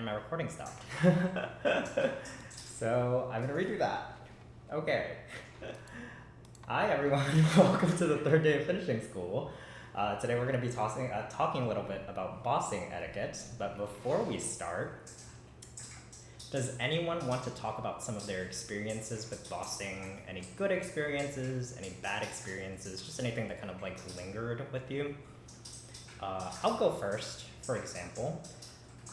and my recording stopped. So I'm gonna redo that. Okay. Hi everyone, welcome to the third day of finishing school. Today we're gonna be talking a little bit about bossing etiquette, but before we start, does anyone want to talk about some of their experiences with bossing? Any good experiences, any bad experiences, just anything that kind of like lingered with you? I'll go first. For example,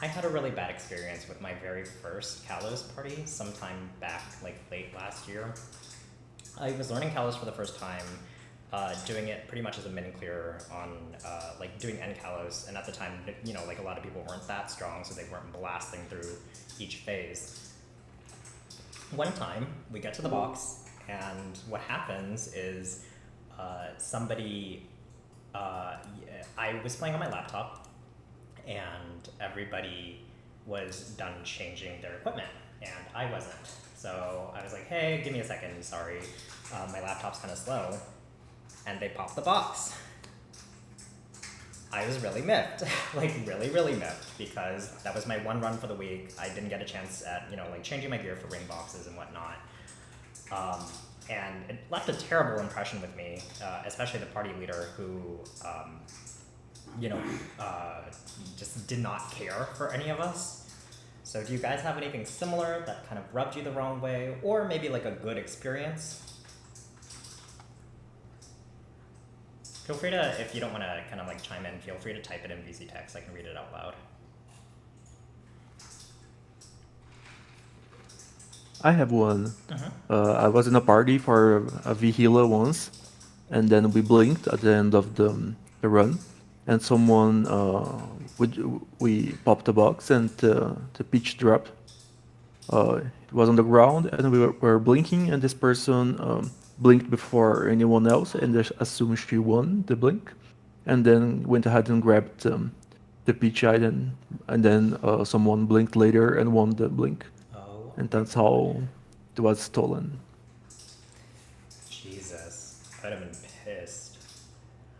I had a really bad experience with my very first Kalos party sometime back like late last year. I was learning Kalos for the first time, doing it pretty much as a min clear on like doing N Kalos, and at the time, you know, like a lot of people weren't that strong, so they weren't blasting through each phase. One time, we get to the box, and what happens is I was playing on my laptop, and everybody was done changing their equipment, and I wasn't. So I was like, hey, give me a second, sorry, my laptop's kind of slow. And they popped the box. I was really miffed, like really miffed, because that was my one run for the week. I didn't get a chance at, you know, like changing my gear for ring boxes and whatnot. And it left a terrible impression with me, especially the party leader who, just did not care for any of us. So do you guys have anything similar that kind of rubbed you the wrong way, or maybe like a good experience? Feel free to, if you don't want to kind of like chime in, feel free to type it in VC text. I can read it out loud. I have one. I was in a party for a V-Healer once, and then we blinked at the end of the run, and someone we popped the box and the pitch dropped. It was on the ground, and we were blinking, and this person blinked before anyone else, and just assumed she won the blink, and then went ahead and grabbed the pitch item, and then someone blinked later and won the blink. Oh. And that's how it was stolen. Jesus, I'd have been pissed.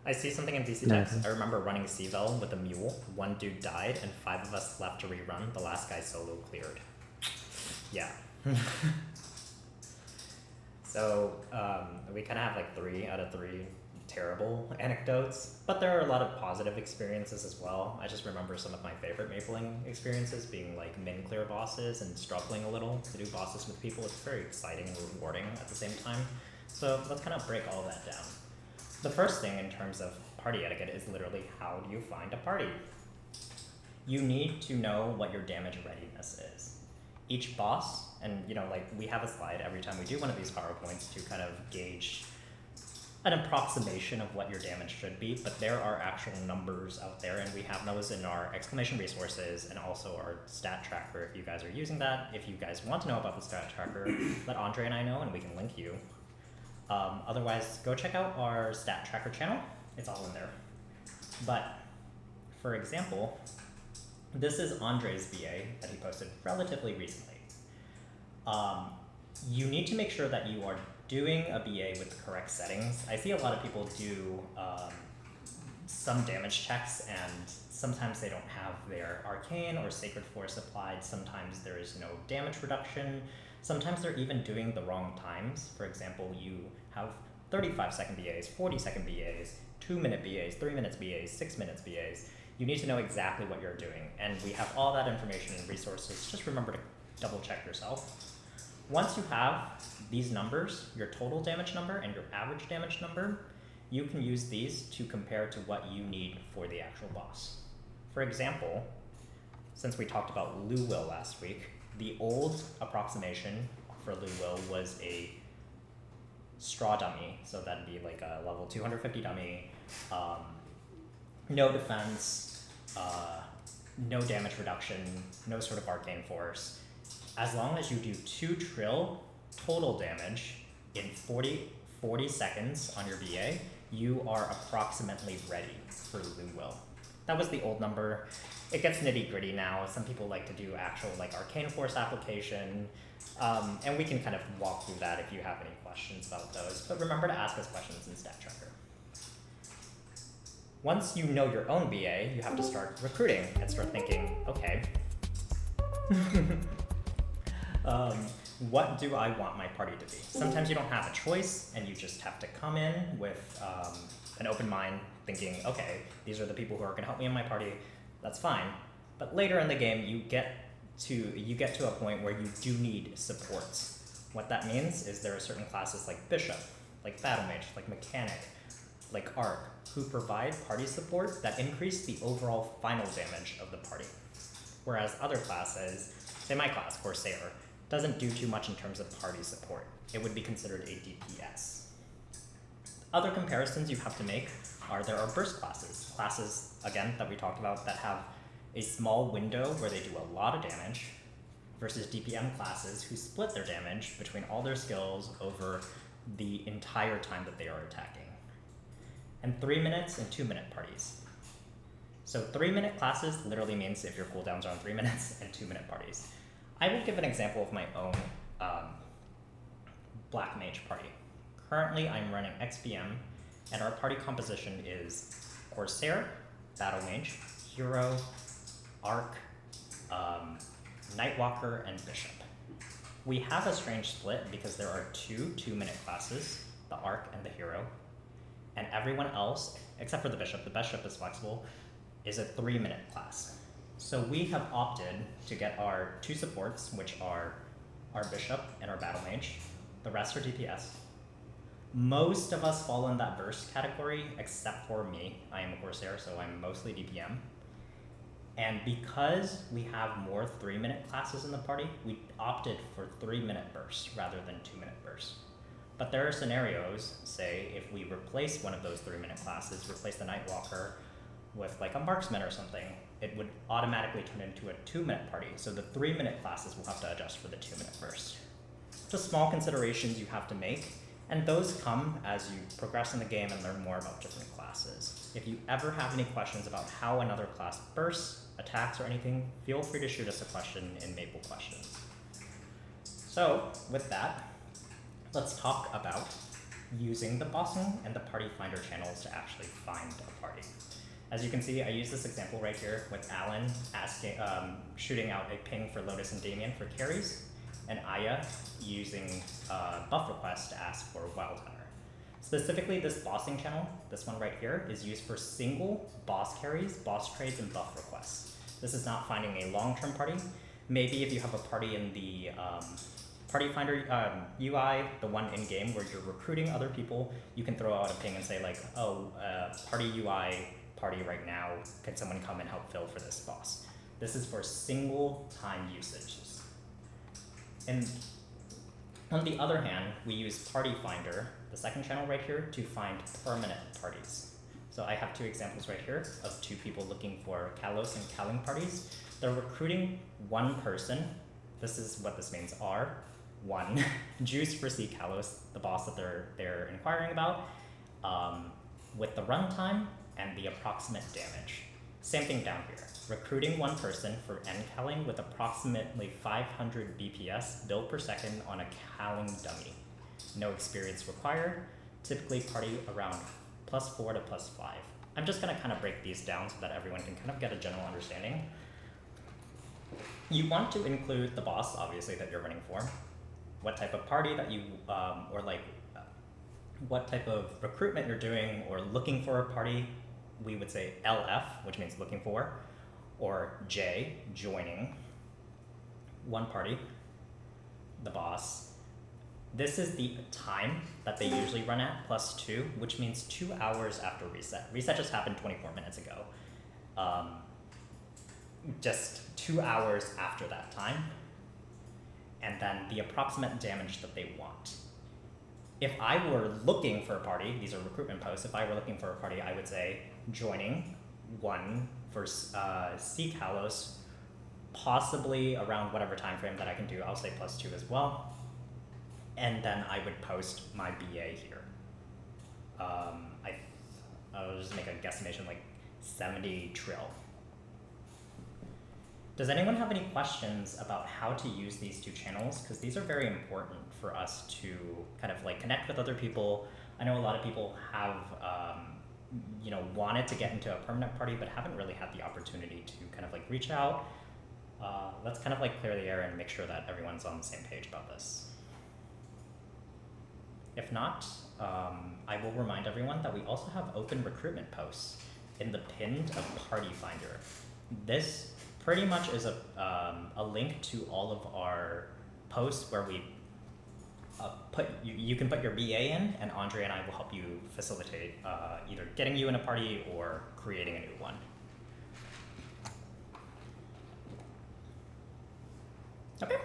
I see something in VC text. I remember running Seavel with a mule. One dude died, and 5 of us left to rerun. The last guy solo cleared. Yeah. So we kind of have like 3 out of 3 terrible anecdotes, but there are a lot of positive experiences as well. I just remember some of my favorite mapling experiences being like min clear bosses and struggling a little to do bosses with people. It's very exciting and rewarding at the same time. So let's kind of break all that down. The first thing in terms of party etiquette is literally, how do you find a party? You need to know what your damage readiness is. Each boss, and you know, like we have a slide every time we do one of these PowerPoints to kind of gauge an approximation of what your damage should be, but there are actual numbers out there, and we have those in our exclamation resources and also our stat tracker if you guys are using that. If you guys want to know about the stat tracker, let Andre and I know and we can link you. Otherwise, go check out our stat tracker channel. It's all in there. But for example, this is Andre's VA that he posted relatively recently. You need to make sure that you are doing a BA with the correct settings. I see a lot of people do some damage checks, and sometimes they don't have their Arcane or Sacred Force applied. Sometimes there is no damage reduction. Sometimes they're even doing the wrong times. For example, you have 35-second BAs, 40-second BAs, 2-minute BAs, 3 minutes BAs, 6 minutes BAs. You need to know exactly what you're doing, and we have all that information and resources. Just remember to double check yourself. Once you have these numbers, your total damage number and your average damage number, you can use these to compare to what you need for the actual boss. For example, since we talked about Lou Will last week, the old approximation for Lou Will was a straw dummy, so that'd be like a level 250 dummy, no defense, no damage reduction, no sort of arcane force. As long as you do 2 trill total damage in 40 seconds on your BA, you are approximately ready for Lou Will. That was the old number. It gets nitty gritty now. Some people like to do actual like arcane force application, and we can kind of walk through that if you have any questions about those. But remember to ask us questions in Stat Tracker. Once you know your own BA, you have to start recruiting and start thinking, okay, Um, what do I want my party to be? Sometimes you don't have a choice, and you just have to come in with an open mind, thinking, okay, these are the people who are going to help me in my party. That's fine. But later in the game, you get to a point where you do need supports. What that means is there are certain classes like Bishop, like Battle Mage, like Mechanic, like Arc, who provide party support that increase the overall final damage of the party. Whereas other classes, say my class, Corsair, doesn't do too much in terms of party support. It would be considered a DPS. Other comparisons you have to make are there are burst classes. Classes, again, that we talked about that have a small window where they do a lot of damage versus DPM classes who split their damage between all their skills over the entire time that they are attacking. And 3 minutes and 2 minute parties. So 3 minute classes literally means if your cooldowns are on 3 minutes, and 2 minute parties. I will give an example of my own Black Mage party. Currently I'm running XPM, and our party composition is Corsair, Battle Mage, Hero, Arc, Nightwalker, and Bishop. We have a strange split because there are two 2 minute classes, the Arc and the Hero, and everyone else, except for the Bishop is flexible, is a 3 minute class. So we have opted to get our 2 supports, which are our Bishop and our Battle Mage. The rest are DPS. Most of us fall in that burst category, except for me. I am a Corsair, so I'm mostly DPM. And because we have more 3 minute classes in the party, we opted for 3 minute bursts rather than 2 minute bursts. But there are scenarios, say, if we replace one of those 3 minute classes, replace the Nightwalker with like a Marksman or something, it would automatically turn into a 2 minute party. So the 3 minute classes will have to adjust for the 2 minute burst. Just small considerations you have to make, and those come as you progress in the game and learn more about different classes. If you ever have any questions about how another class bursts, attacks, or anything, feel free to shoot us a question in Maple Questions. So with that, let's talk about using the Bossing and the Party Finder channels to actually find a party. As you can see, I use this example right here with Alan asking, shooting out a ping for Lotus and Damien for carries, and Aya using buff request to ask for Wild Hunter. Specifically, this Bossing channel, this one right here, is used for single boss carries, boss trades, and buff requests. This is not finding a long-term party. Maybe if you have a party in the Party Finder UI, the one in-game where you're recruiting other people, you can throw out a ping and say like, oh, Party UI party right now, can someone come and help fill for this boss? This is for single time usages. And on the other hand, we use Party Finder, the second channel right here, to find permanent parties. So I have 2 examples right here of 2 people looking for Kalos and Kaling parties. They're recruiting 1 person. This is what this means, R1, juice for C Kalos, the boss that they're inquiring about, with the runtime and the approximate damage. Same thing down here. Recruiting 1 person for N Kaling with approximately 500 BPS build per second on a Kaling dummy. No experience required. Typically party around +4 to +5. I'm just gonna kind of break these down so that everyone can kind of get a general understanding. You want to include the boss, obviously, that you're running for, what type of party that you, what type of recruitment you're doing or looking for a party. We would say LF, which means looking for, or J, joining 1 party, the boss. This is the time that they usually run at, +2, which means 2 hours after reset. Reset just happened 24 minutes ago. Just 2 hours after that time. And then the approximate damage that they want. If I were looking for a party, these are recruitment posts, if I were looking for a party, I would say joining 1 for C Kalos, possibly around whatever time frame that I can do. I'll say +2 as well. And then I would post my BA here. I'll just make a guesstimation, like 70 trill. Does anyone have any questions about how to use these 2 channels? Because these are very important for us to kind of like connect with other people. I know a lot of people have, wanted to get into a permanent party, but haven't really had the opportunity to kind of like reach out. let's kind of like clear the air and make sure that everyone's on the same page about this. If not, I will remind everyone that we also have open recruitment posts in the pinned party finder. This pretty much is a link to all of our posts where we you can put your BA in, and Andre and I will help you facilitate either getting you in a party or creating a new one. Okay.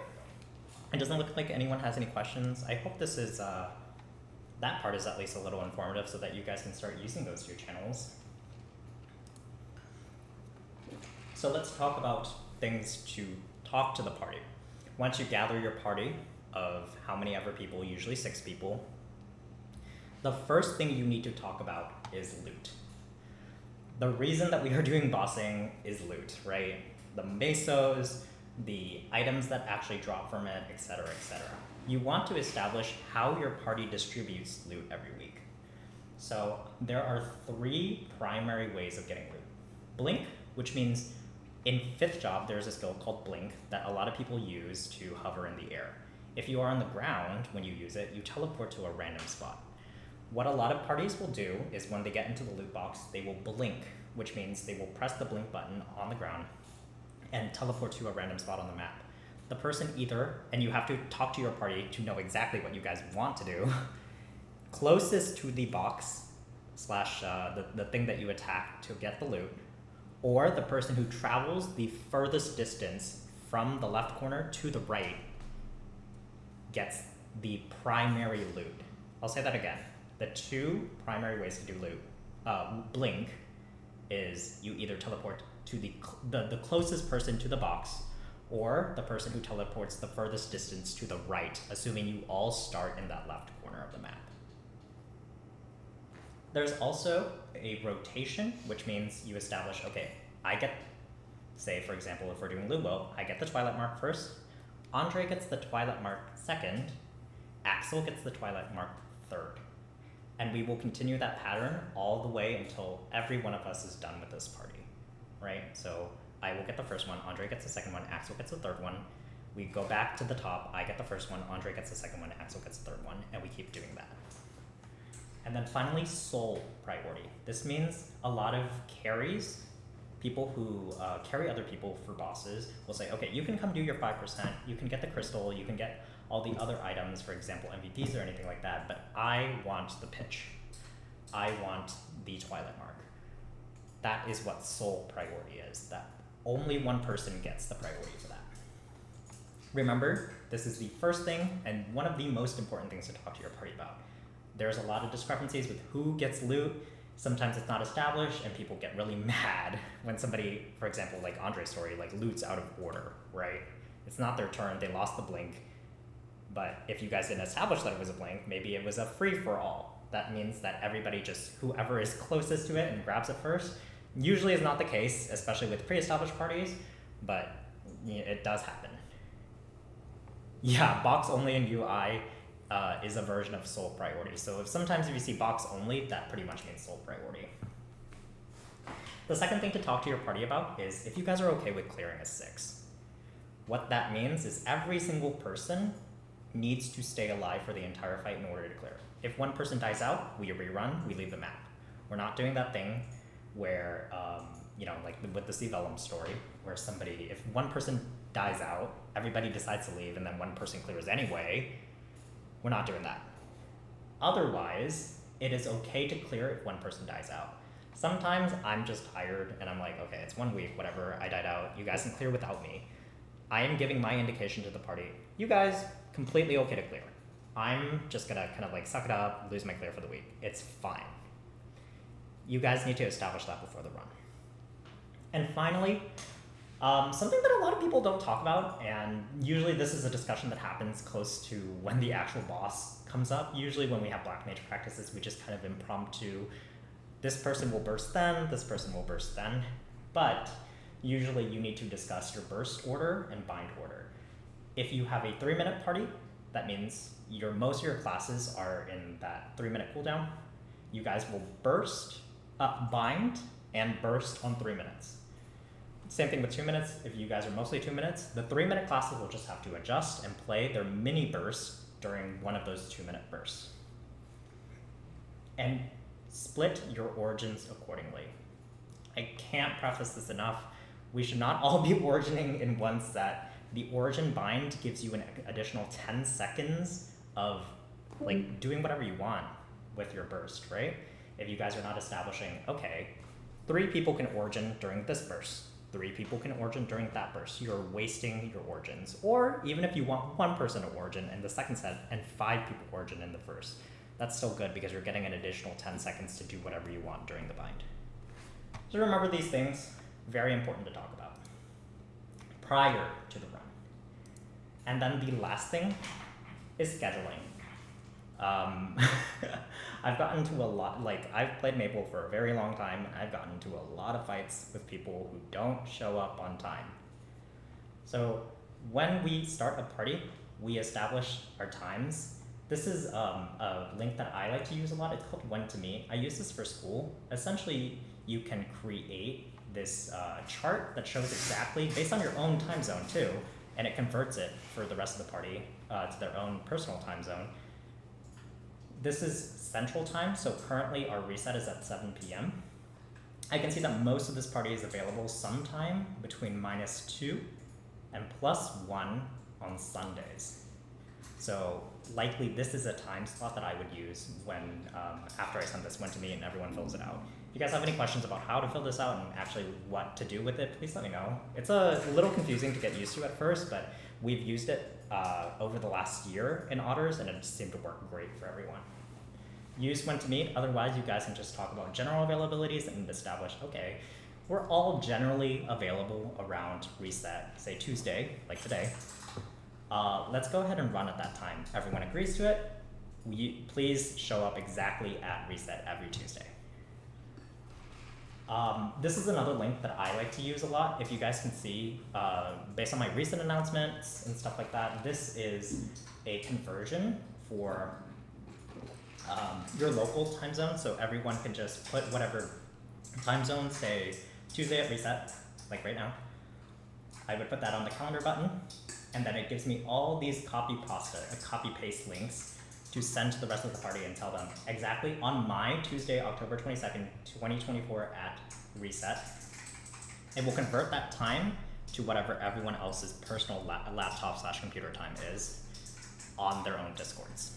It doesn't look like anyone has any questions. I hope this is, that part is at least a little informative so that you guys can start using those 2 channels. So let's talk about things to talk to the party. Once you gather your party of how many ever people, usually 6 people, the first thing you need to talk about is loot. The reason that we are doing bossing is loot, right? The mesos, the items that actually drop from it, etc., etc. You want to establish how your party distributes loot every week. So there are 3 primary ways of getting loot. Blink, which means in 5th job, there's a skill called Blink that a lot of people use to hover in the air. If you are on the ground when you use it, you teleport to a random spot. What a lot of parties will do is when they get into the loot box, they will blink, which means they will press the blink button on the ground and teleport to a random spot on the map. The person either, and you have to talk to your party to know exactly what you guys want to do, closest to the box slash the thing that you attack to get the loot, or the person who travels the furthest distance from the left corner to the right gets the primary loot. I'll say that again. The 2 primary ways to do loot. Blink is you either teleport to the closest person to the box, or the person who teleports the furthest distance to the right, assuming you all start in that left corner of the map. There's also a rotation, which means you establish, okay, I get, say for example, if we're doing Lubo, I get the Twilight Mark first, Andre gets the Twilight Mark second, Axel gets the Twilight Mark third. And we will continue that pattern all the way until every one of us is done with this party, right? So I will get the first one, Andre gets the second one, Axel gets the third one. We go back to the top, I get the first one, Andre gets the second one, Axel gets the third one, and we keep doing that. And then finally, soul priority. This means a lot of carries, people who carry other people for bosses will say, okay, you can come do your 5%, you can get the crystal, you can get all the other items, for example, MVPs or anything like that, but I want the pitch. I want the Twilight Mark. That is what soul priority is, that only one person gets the priority for that. Remember, this is the first thing and one of the most important things to talk to your party about. There's a lot of discrepancies with who gets loot. Sometimes it's not established and people get really mad when somebody, for example, like Andre's story, like loots out of order, right? It's not their turn, they lost the blink. But if you guys didn't establish that it was a blink, maybe it was a free-for-all. That means that everybody just, whoever is closest to it and grabs it first. Usually is not the case, especially with pre-established parties, but it does happen. Yeah, box only in UI is a version of soul priority. So sometimes if you see box only, that pretty much means soul priority. The second thing to talk to your party about is if you guys are okay with clearing a 6. What that means is every single person needs to stay alive for the entire fight in order to clear. If one person dies out, we rerun, we leave the map. We're not doing that thing where, like with the C Vellum story, where somebody, if one person dies out, everybody decides to leave and then one person clears anyway. We're not doing that. Otherwise, it is okay to clear if one person dies out. Sometimes I'm just tired and I'm like, okay, it's 1 week, whatever, I died out, you guys can clear without me. I am giving my indication to the party. You guys, completely okay to clear. I'm just gonna kind of like suck it up, lose my clear for the week. It's fine. You guys need to establish that before the run. And finally, something that a lot of people don't talk about, and usually this is a discussion that happens close to when the actual boss comes up. Usually when we have Black Mage practices, we just kind of impromptu, this person will burst then, this person will burst then. But usually you need to discuss your burst order and bind order. If you have a 3-minute party, that means most of your classes are in that 3-minute cooldown. You guys will burst, bind, and burst on 3 minutes. Same thing with 2 minutes. If you guys are mostly 2 minutes, the 3-minute classes will just have to adjust and play their mini bursts during one of those 2-minute bursts. And split your origins accordingly. I can't preface this enough. We should not all be origining in one set. The origin bind gives you an additional 10 seconds of like doing whatever you want with your burst, right? If you guys are not establishing, okay, 3 people can origin during this burst, 3 people can origin during that burst, you're wasting your origins. Or even if you want 1 person to origin in the second set and 5 people origin in the first, that's still good because you're getting an additional 10 seconds to do whatever you want during the bind. So remember these things, very important to talk about prior to the run. And then the last thing is scheduling. I've gotten into a lot, like I've played Maple for a very long time, and I've gotten into a lot of fights with people who don't show up on time. So when we start a party, we establish our times. This is a link that I like to use a lot. It's called When to Meet. I use this for school. Essentially, you can create this chart that shows exactly, based on your own time zone too, and it converts it for the rest of the party to their own personal time zone. This is Central Time, so currently our reset is at 7 p.m. I can see that most of this party is available sometime between -2 and +1 on Sundays. So likely this is a time slot that I would use when after I send this When to Meet and everyone fills it out. If you guys have any questions about how to fill this out and actually what to do with it, please let me know. It's a little confusing to get used to at first, but we've used it over the last year in Otters, and it seemed to work great for everyone. Use When to Meet, otherwise you guys can just talk about general availabilities and establish, okay, we're all generally available around reset, say Tuesday, like today. Let's go ahead and run at that time. Everyone agrees to it. Please show up exactly at reset every Tuesday. This is another link that I like to use a lot. If you guys can see, based on my recent announcements and stuff like that, this is a conversion for your local time zone. So everyone can just put whatever time zone, say Tuesday at reset, like right now. I would put that on the calendar button, and then it gives me all these copy paste links to send to the rest of the party and tell them exactly on my Tuesday, October 22nd, 2024 at reset. It will convert that time to whatever everyone else's personal laptop/computer time is on their own Discords.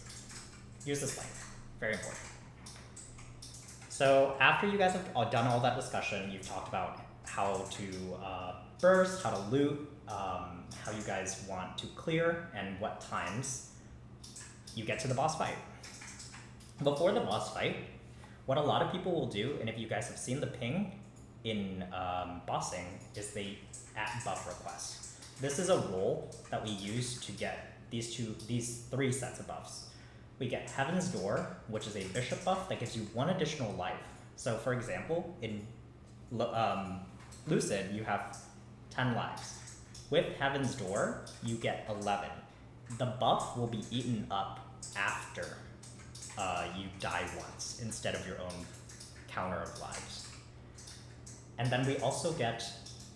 Use this link, very important. So after you guys have done all that discussion, you've talked about how to burst, how to loot, how you guys want to clear, and what times, you get to the boss fight. Before the boss fight, what a lot of people will do, and if you guys have seen the ping in bossing, is they @buff request. This is a role that we use to get these 3 sets of buffs. We get Heaven's Door, which is a bishop buff that gives you 1 additional life. So for example, in Lucid, you have 10 lives. With Heaven's Door, you get 11. The buff will be eaten up after you die once, instead of your own counter of lives. And then we also get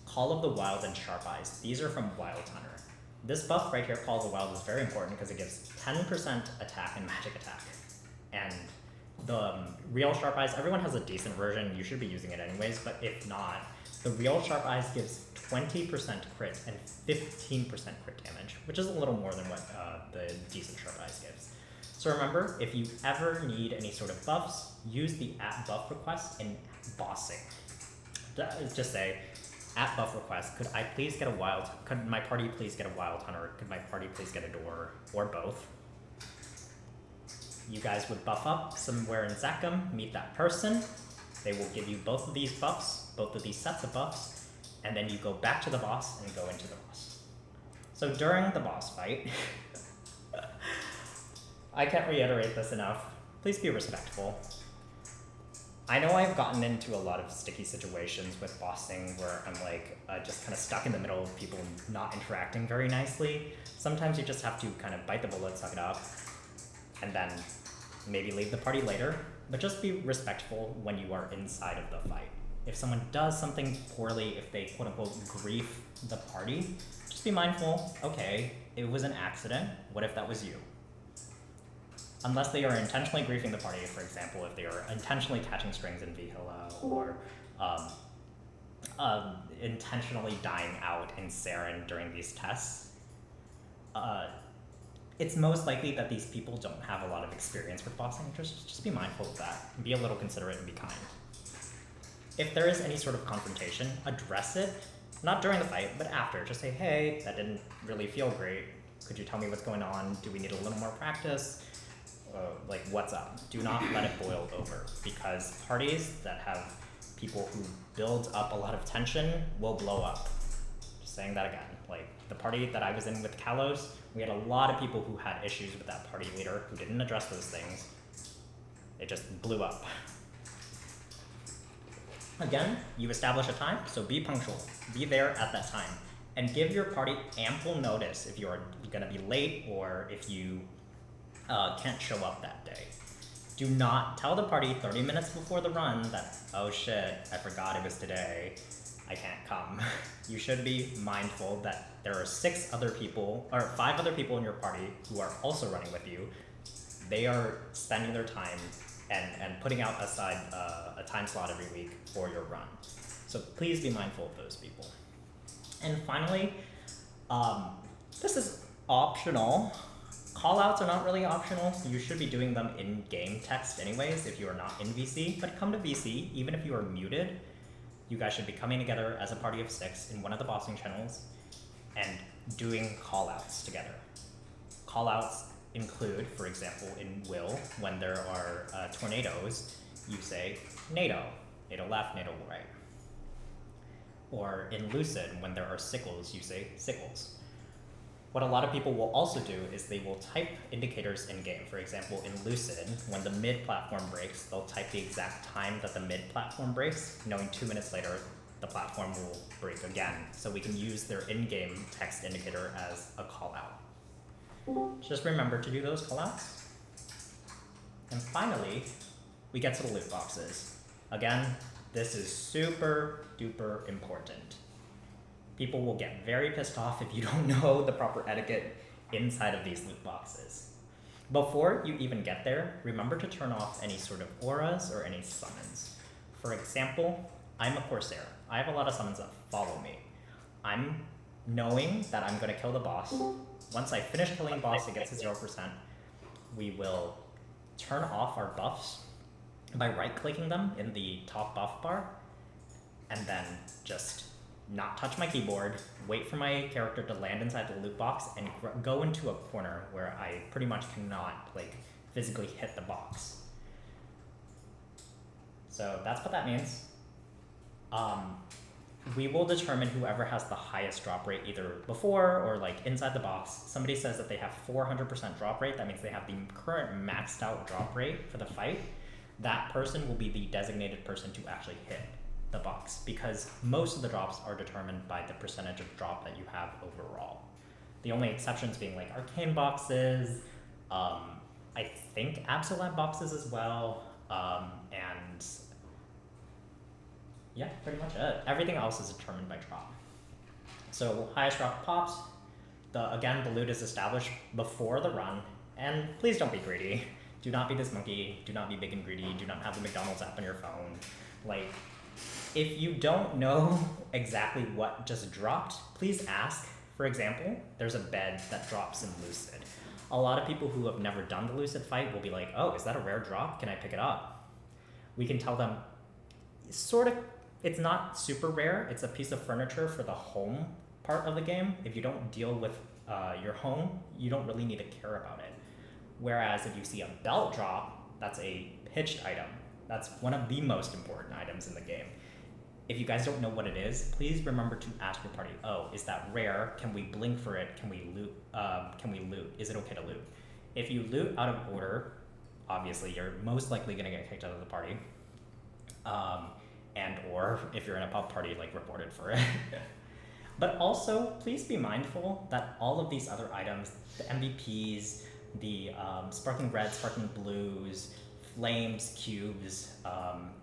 Call of the Wild and Sharp Eyes. These are from Wild Hunter. This buff right here, Call of the Wild, is very important because it gives 10% attack and magic attack. And the real Sharp Eyes, everyone has a decent version, you should be using it anyways, but if not, the real Sharp Eyes gives 20% crit and 15% crit damage, which is a little more than what the decent Sharp Eyes gives. So remember, if you ever need any sort of buffs, use the @buff request in bossing. Just say, @buff request, could my party please get a Wild Hunter? Could my party please get a Door? Or both. You guys would buff up somewhere in Zakum, meet that person. They will give you both of these buffs, both of these sets of buffs, and then you go back to the boss and go into the boss. So during the boss fight, I can't reiterate this enough, please be respectful. I know I've gotten into a lot of sticky situations with bossing where I'm like just kind of stuck in the middle of people not interacting very nicely. Sometimes you just have to kind of bite the bullet, suck it up, and then maybe leave the party later, but just be respectful when you are inside of the fight. If someone does something poorly, if they quote unquote grief the party, just be mindful, okay, it was an accident, what if that was you? Unless they are intentionally griefing the party, for example, if they are intentionally catching strings in Vihila, or intentionally dying out in Saren during these tests, it's most likely that these people don't have a lot of experience with bossing. Just be mindful of that. Be a little considerate and be kind. If there is any sort of confrontation, address it, not during the fight, but after. Just say, hey, that didn't really feel great. Could you tell me what's going on? Do we need a little more practice? Like, what's up? Do not let it boil over, because parties that have people who build up a lot of tension will blow up. Just saying that again. Like, the party that I was in with Kalos, we had a lot of people who had issues with that party leader who didn't address those things. It just blew up. Again, you establish a time, so be punctual. Be there at that time. And give your party ample notice if you're gonna be late or if you can't show up that day. Do not tell the party 30 minutes before the run that, oh shit, I forgot it was today, I can't come. You should be mindful that there are 5 other people in your party who are also running with you. They are spending their time and putting out aside a time slot every week for your run. So please be mindful of those people. And finally, this is optional. Callouts are not really optional. You should be doing them in game text anyways if you are not in VC, but come to VC, even if you are muted, you guys should be coming together as a party of 6 in one of the bossing channels and doing callouts together. Callouts include, for example, in Will, when there are tornadoes, you say NATO, NATO left, NATO right. Or in Lucid, when there are sickles, you say sickles. What a lot of people will also do is they will type indicators in-game. For example, in Lucid, when the mid-platform breaks, they'll type the exact time that the mid-platform breaks, knowing 2 minutes later, the platform will break again. So we can use their in-game text indicator as a call-out. Just remember to do those callouts. And finally, we get to the loot boxes. Again, this is super duper important. People will get very pissed off if you don't know the proper etiquette inside of these loot boxes. Before you even get there, remember to turn off any sort of auras or any summons. For example, I'm a Corsair. I have a lot of summons that follow me. I'm knowing that I'm going to kill the boss. Once I finish killing the boss, it gets to 0%. We will turn off our buffs by right-clicking them in the top buff bar, and then just not touch my keyboard, wait for my character to land inside the loot box, and go into a corner where I pretty much cannot physically hit the box. So that's what that means. We will determine whoever has the highest drop rate either before or inside the box. Somebody says that they have 400% drop rate, that means they have the current maxed out drop rate for the fight. That person will be the designated person to actually hit the box, because most of the drops are determined by the percentage of drop that you have overall. The only exceptions being arcane boxes, I think absolute boxes as well, and yeah, pretty much it. Everything else is determined by drop. So highest drop pops. Again, the loot is established before the run, and please don't be greedy. Do not be this monkey. Do not be big and greedy. Do not have the McDonald's app on your phone. If you don't know exactly what just dropped, please ask. For example, there's a bed that drops in Lucid. A lot of people who have never done the Lucid fight will be like, oh, is that a rare drop? Can I pick it up? We can tell them, it's not super rare. It's a piece of furniture for the home part of the game. If you don't deal with your home, you don't really need to care about it. Whereas if you see a belt drop, that's a pitched item. That's one of the most important items in the game. If you guys don't know what it is, please remember to ask your party, oh, is that rare? Can we blink for it? Can we loot? Is it okay to loot? If you loot out of order, obviously you're most likely gonna get kicked out of the party. And or if you're in a pub party, reported for it. But also, please be mindful that all of these other items, the MVPs, the sparkling reds, sparkling blues, flames, cubes,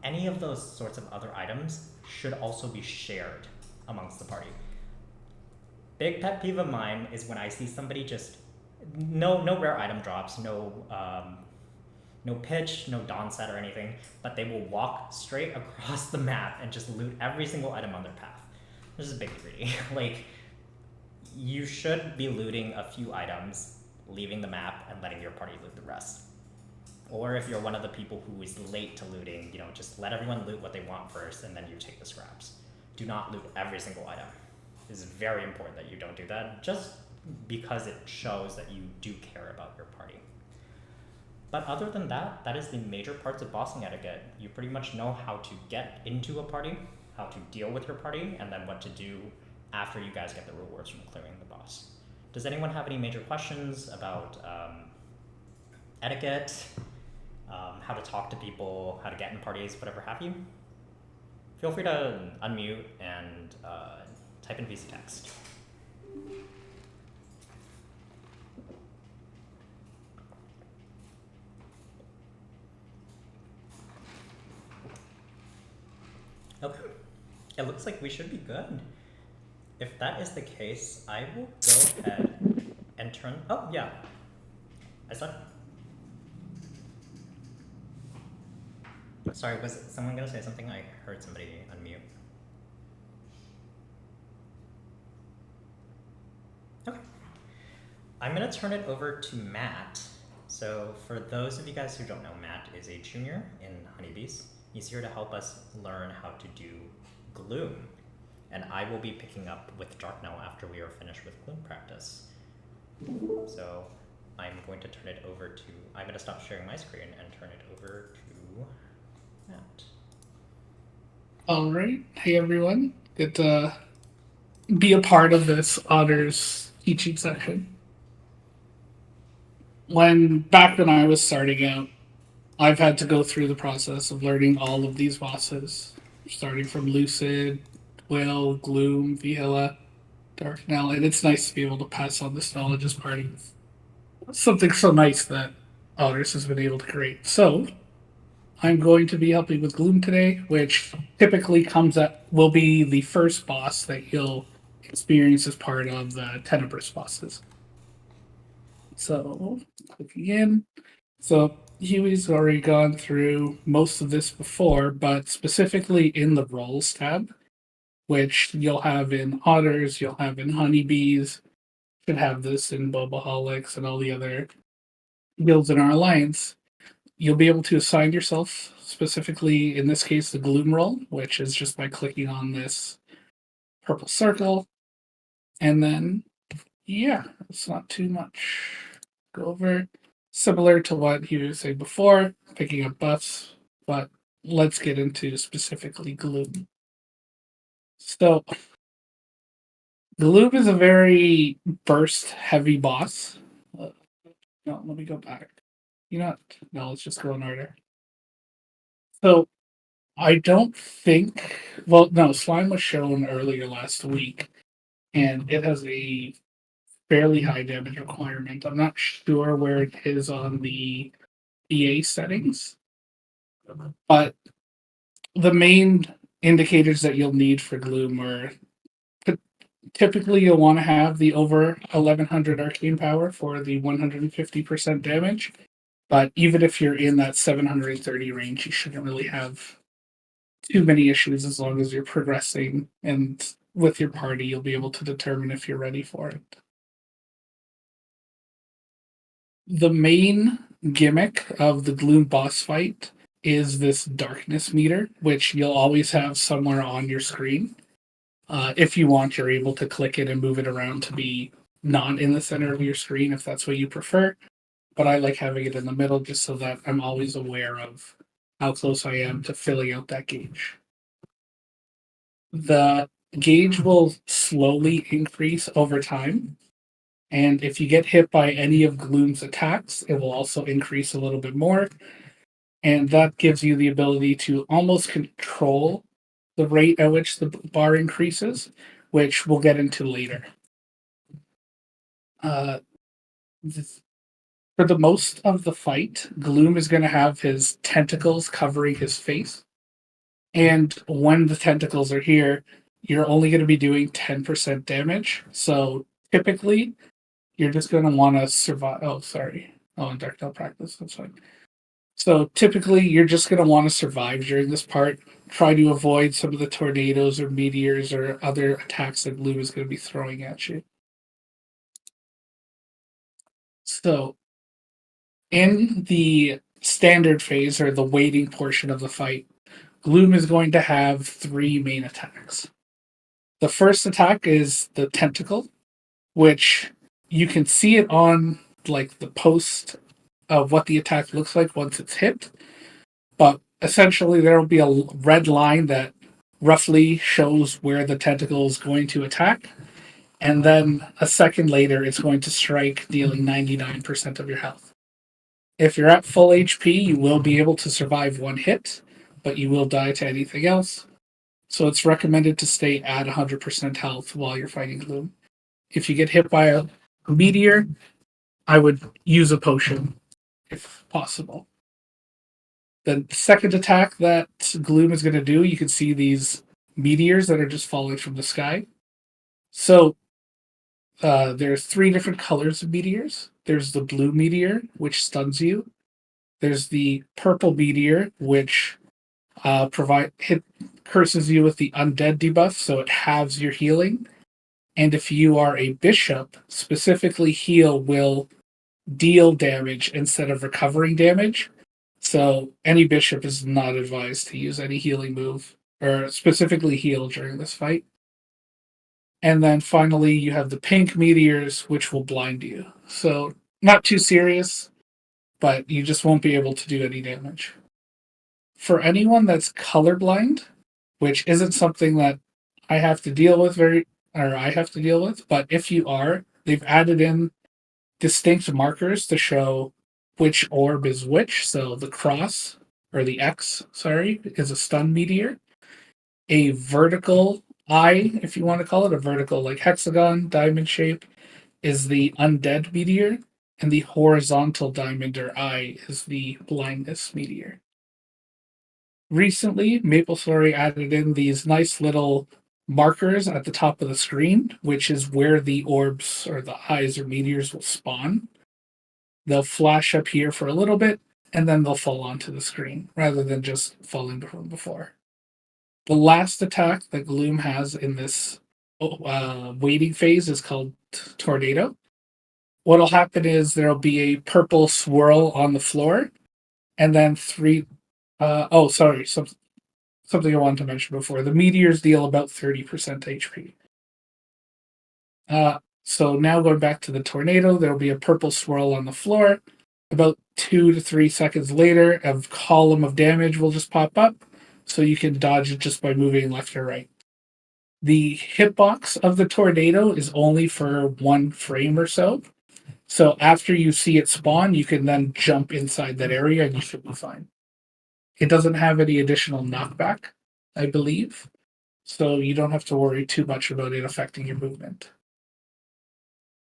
any of those sorts of other items should also be shared amongst the party. Big pet peeve of mine is when I see somebody just no rare item drops, no pitch, no dawn set or anything, but they will walk straight across the map and just loot every single item on their path. This is big greedy. Like, you should be looting a few items, leaving the map, and letting your party loot the rest. Or if you're one of the people who is late to looting, just let everyone loot what they want first, and then you take the scraps. Do not loot every single item. It is very important that you don't do that, just because it shows that you do care about your party. But other than that, that is the major parts of bossing etiquette. You pretty much know how to get into a party, how to deal with your party, and then what to do after you guys get the rewards from clearing the boss. Does anyone have any major questions about etiquette, how to talk to people, how to get in parties, whatever have you? Feel free to unmute and type in VC text. Okay, it looks like we should be good. If that is the case, I will go ahead and turn, oh yeah, I saw. Sorry, was someone gonna say something? I heard somebody unmute. Okay. I'm gonna turn it over to Matt. So for those of you guys who don't know, Matt is a junior in Honeybees. He's here to help us learn how to do Gloom. And I will be picking up with Darknell after we are finished with Gloom practice. So I'm going to turn it over to, I'm gonna stop sharing my screen and turn it over to Matt. All right. Hey, everyone. Good to be a part of this Otters teaching session. Back when I was starting out, I've had to go through the process of learning all of these bosses, starting from Lucid, Will, Gloom, Vihila, Darknell, and it's nice to be able to pass on this knowledge as part of something so nice that Otters has been able to create. So, I'm going to be helping with Gloom today, which typically will be the first boss that you'll experience as part of the Tenebris bosses. So, clicking in. So, Huey's already gone through most of this before, but specifically in the roles tab, which you'll have in Otters, you'll have in Honeybees, should have this in Bobaholics and all the other guilds in our alliance. You'll be able to assign yourself, specifically in this case, the Gloom role, which is just by clicking on this purple circle. And then, yeah, it's not too much. Go over. Similar to what he was saying before, picking up buffs, but let's get into specifically Gloom. So, Gloom is a very burst heavy boss. No, let me go back. You know what? No, let's just go in order. So, I don't think. Well, no, Slime was shown earlier last week, and it has a fairly high damage requirement. I'm not sure where it is on the EA settings, but the main indicators that you'll need for Gloom are typically you'll want to have the over 1100 arcane power for the 150% damage. But even if you're in that 730 range, you shouldn't really have too many issues as long as you're progressing, and with your party you'll be able to determine if you're ready for it. The main gimmick of the Gloom boss fight is this darkness meter, which you'll always have somewhere on your screen. If you want, you're able to click it and move it around to be not in the center of your screen if that's what you prefer. But I like having it in the middle just so that I'm always aware of how close I am to filling out that gauge. The gauge will slowly increase over time. And if you get hit by any of Gloom's attacks, it will also increase a little bit more. And that gives you the ability to almost control the rate at which the bar increases, which we'll get into later. For the most of the fight, Gloom is going to have his tentacles covering his face. And when the tentacles are here, you're only going to be doing 10% damage. So typically, you're just going to want to survive. Oh, sorry. Oh, in Darknell practice, that's fine. So typically, you're just going to want to survive during this part. Try to avoid some of the tornadoes or meteors or other attacks that Gloom is going to be throwing at you. So, in the standard phase or the waiting portion of the fight, Gloom is going to have 3 main attacks. The first attack is the tentacle, which you can see it on like the post of what the attack looks like once it's hit. But essentially, there will be a red line that roughly shows where the tentacle is going to attack. And then a second later, it's going to strike, dealing 99% of your health. If you're at full HP, you will be able to survive 1 hit, but you will die to anything else. So it's recommended to stay at 100% health while you're fighting Gloom. If you get hit by a meteor, I would use a potion if possible. The second attack that Gloom is going to do, you can see these meteors that are just falling from the sky. So there's 3 different colors of meteors. There's the blue meteor, which stuns you. There's the purple meteor, which curses you with the undead debuff, so it halves your healing. And if you are a bishop, specifically heal will deal damage instead of recovering damage. So any bishop is not advised to use any healing move or specifically heal during this fight. And then finally, you have the pink meteors, which will blind you. So not too serious, but you just won't be able to do any damage. For anyone that's colorblind, which isn't something that I have to deal with but if you are, they've added in distinct markers to show which orb is which. So the cross, or the X, sorry, is a stun meteor. A vertical eye, if you want to call it, a vertical like hexagon, diamond shape, is the undead meteor. And the horizontal diamond or eye is the blindness meteor. Recently, MapleStory added in these nice little markers at the top of the screen, which is where the orbs or the eyes or meteors will spawn. They'll flash up here for a little bit, and then they'll fall onto the screen rather than just falling from before. The last attack that Gloom has in this waiting phase is called Tornado. What'll happen is there'll be a purple swirl on the floor, and then 3. Something I wanted to mention before. The meteors deal about 30% HP. So now going back to the tornado, there'll be a purple swirl on the floor. About 2 to 3 seconds later, a column of damage will just pop up, so you can dodge it just by moving left or right. The hitbox of the tornado is only for 1 frame or so. So after you see it spawn, you can then jump inside that area and you should be fine. It doesn't have any additional knockback, I believe, so you don't have to worry too much about it affecting your movement.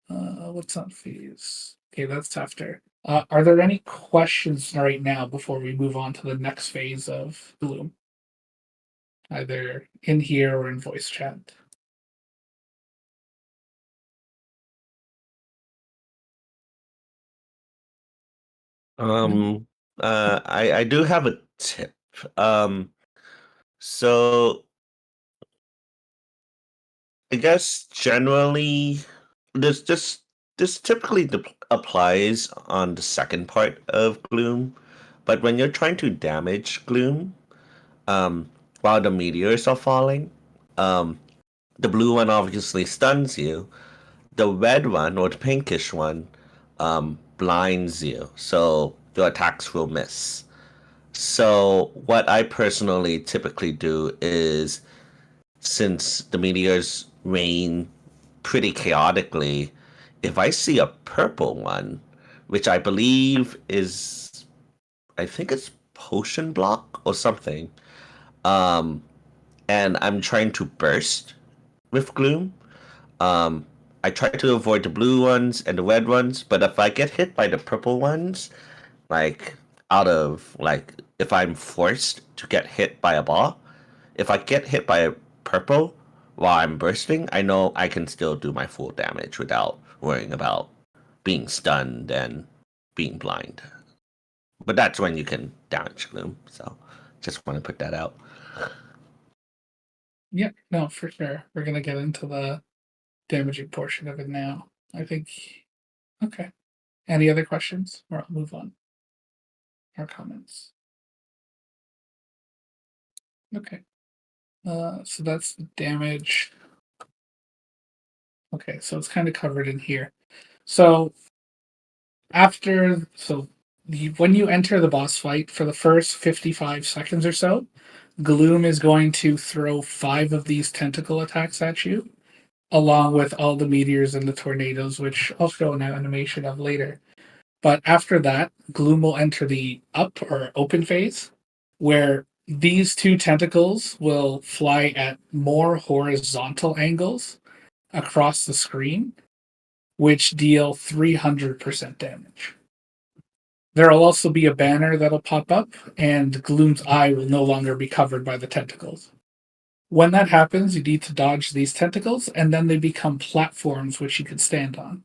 What's on phase? Okay, that's after. Are there any questions right now before we move on to the next phase of Gloom? Either in here or in voice chat. Um, I do have a tip. So I guess generally this typically applies on the second part of Gloom, but when you're trying to damage Gloom, while the meteors are falling, the blue one obviously stuns you. The red one or the pinkish one blinds you, so your attacks will miss. So what I personally typically do is, since the meteors rain pretty chaotically, if I see a purple one, which I believe is, I think it's potion block or something, and I'm trying to burst with Gloom, I try to avoid the blue ones and the red ones, but if I get hit by the purple ones, like if I'm forced to get hit by a ball, if I get hit by a purple while I'm bursting, I know I can still do my full damage without worrying about being stunned and being blind. But that's when you can damage Gloom. So just want to put that out. Yeah, no, for sure. We're gonna get into the damaging portion of it now. I think. Okay. Any other questions, or I'll move on. Or comments. Okay. So that's the damage. Okay, so it's kind of covered in here. So when you enter the boss fight for the first 55 seconds or so, Gloom is going to throw 5 of these tentacle attacks at you, along with all the meteors and the tornadoes, which I'll show an animation of later. But after that, Gloom will enter the up or open phase, where these 2 tentacles will fly at more horizontal angles across the screen, which deal 300% damage. There will also be a banner that'll pop up, and Gloom's eye will no longer be covered by the tentacles. When that happens, you need to dodge these tentacles, and then they become platforms which you can stand on.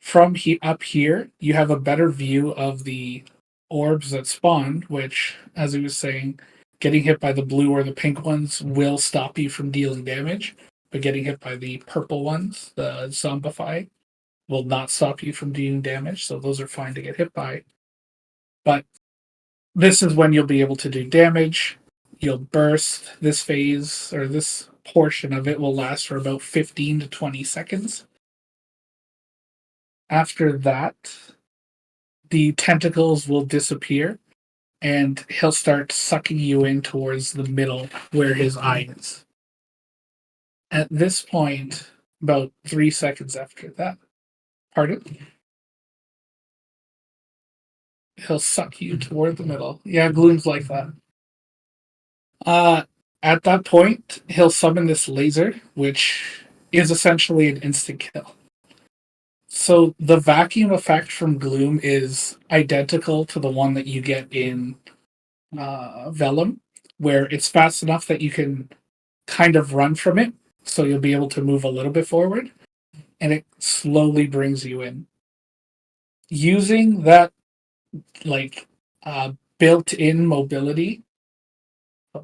From up here, you have a better view of the orbs that spawn, which, as I was saying, getting hit by the blue or the pink ones will stop you from dealing damage, but getting hit by the purple ones, the zombify, will not stop you from dealing damage, so those are fine to get hit by. But this is when you'll be able to do damage. You'll burst. This phase, or this portion of it, will last for about 15 to 20 seconds. After that, the tentacles will disappear, and he'll start sucking you in towards the middle where his eye is. At this point, about 3 seconds after that, pardon? He'll suck you toward the middle. Yeah, Gloom's like that. At that point, he'll summon this laser, which is essentially an instant kill. So the vacuum effect from Gloom is identical to the one that you get in Vellum, where it's fast enough that you can kind of run from it, so you'll be able to move a little bit forward, and it slowly brings you in. Using that, like, built-in mobility,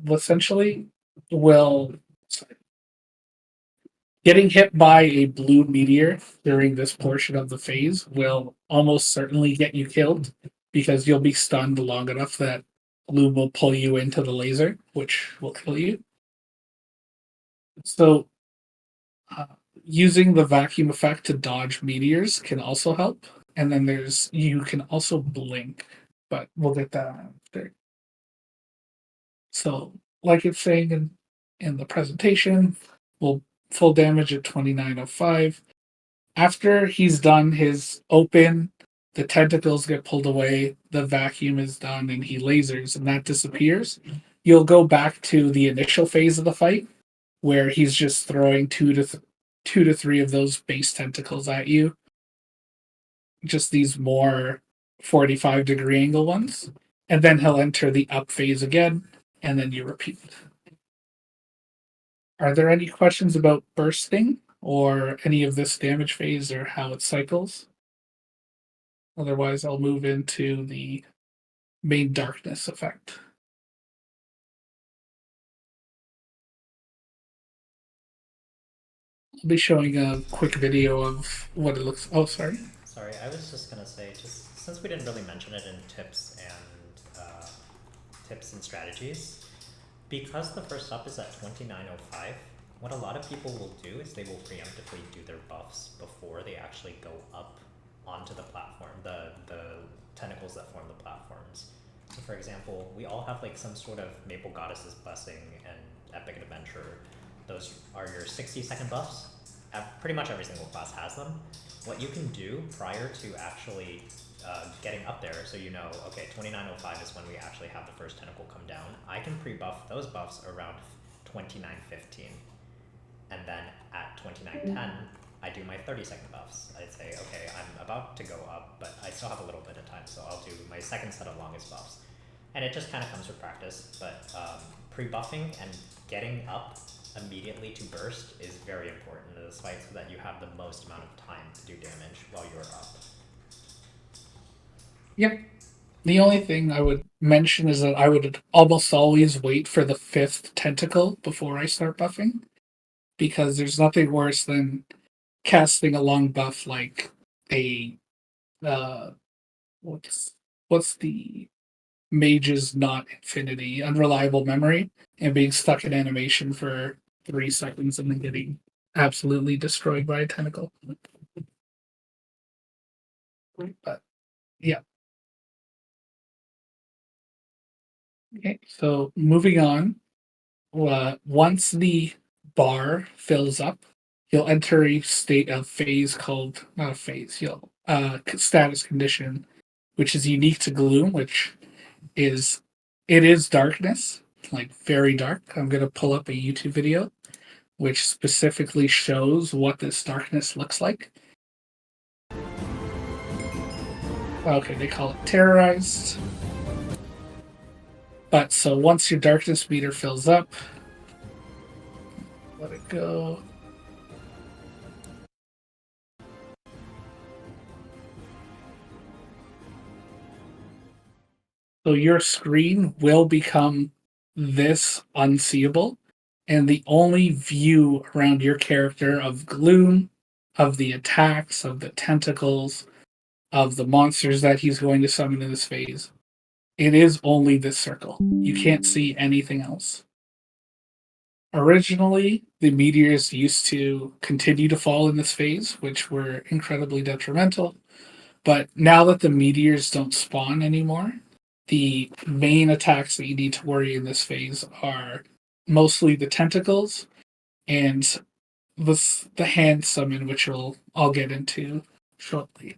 essentially, will getting hit by a blue meteor during this portion of the phase will almost certainly get you killed, because you'll be stunned long enough that Gloom will pull you into the laser, which will kill you. So, using the vacuum effect to dodge meteors can also help. And then you can also blink, but we'll get that after. So, like it's saying in the presentation, we'll full damage at 2905. After he's done his open, the tentacles get pulled away, the vacuum is done, and he lasers, and that disappears. You'll go back to the initial phase of the fight, where he's just throwing two to three of those base tentacles at you. Just these more 45-degree angle ones. And then he'll enter the up phase again, and then you repeat. Are there any questions about bursting or any of this damage phase or how it cycles? Otherwise, I'll move into the main darkness effect. I'll be showing a quick video of what it looks. Oh, sorry. Sorry, I was just gonna say, just since we didn't really mention it in tips and strategies, because the first up is at 2905, what a lot of people will do is they will preemptively do their buffs before they actually go up onto the platform, the tentacles that form the platforms. So for example, we all have like some sort of Maple Goddess's Blessing and Epic Adventure. Those are your 60-second buffs. Pretty much every single class has them. What you can do prior to actually getting up there, so you know, okay, 2905 is when we actually have the first tentacle come down. I can pre-buff those buffs around 2915. And then at 2910, I do my 30-second buffs. I'd say, okay, I'm about to go up, but I still have a little bit of time, so I'll do my second set of longest buffs. And it just kind of comes with practice, but pre-buffing and getting up immediately to burst is very important in this fight so that you have the most amount of time to do damage while you're up. Yep. The only thing I would mention is that I would almost always wait for the 5th tentacle before I start buffing, because there's nothing worse than casting a long buff like a what's the mage's not infinity unreliable memory, and being stuck in animation for 3 seconds and then getting absolutely destroyed by a tentacle. But yeah. Okay, so moving on. Once the bar fills up, you'll enter a state of phase called not a phase. You'll status condition, which is unique to Gloom, which is it is darkness, like very dark. I'm gonna pull up a YouTube video which specifically shows what this darkness looks like. Okay, they call it terrorized. But so once your darkness meter fills up, let it go. So your screen will become this unseeable, and the only view around your character of gloom, of the attacks, of the tentacles, of the monsters that he's going to summon in this phase, it is only this circle. You can't see anything else. Originally, the meteors used to continue to fall in this phase, which were incredibly detrimental. But now that the meteors don't spawn anymore, the main attacks that you need to worry in this phase are mostly the tentacles and the hand summon, which I'll get into shortly.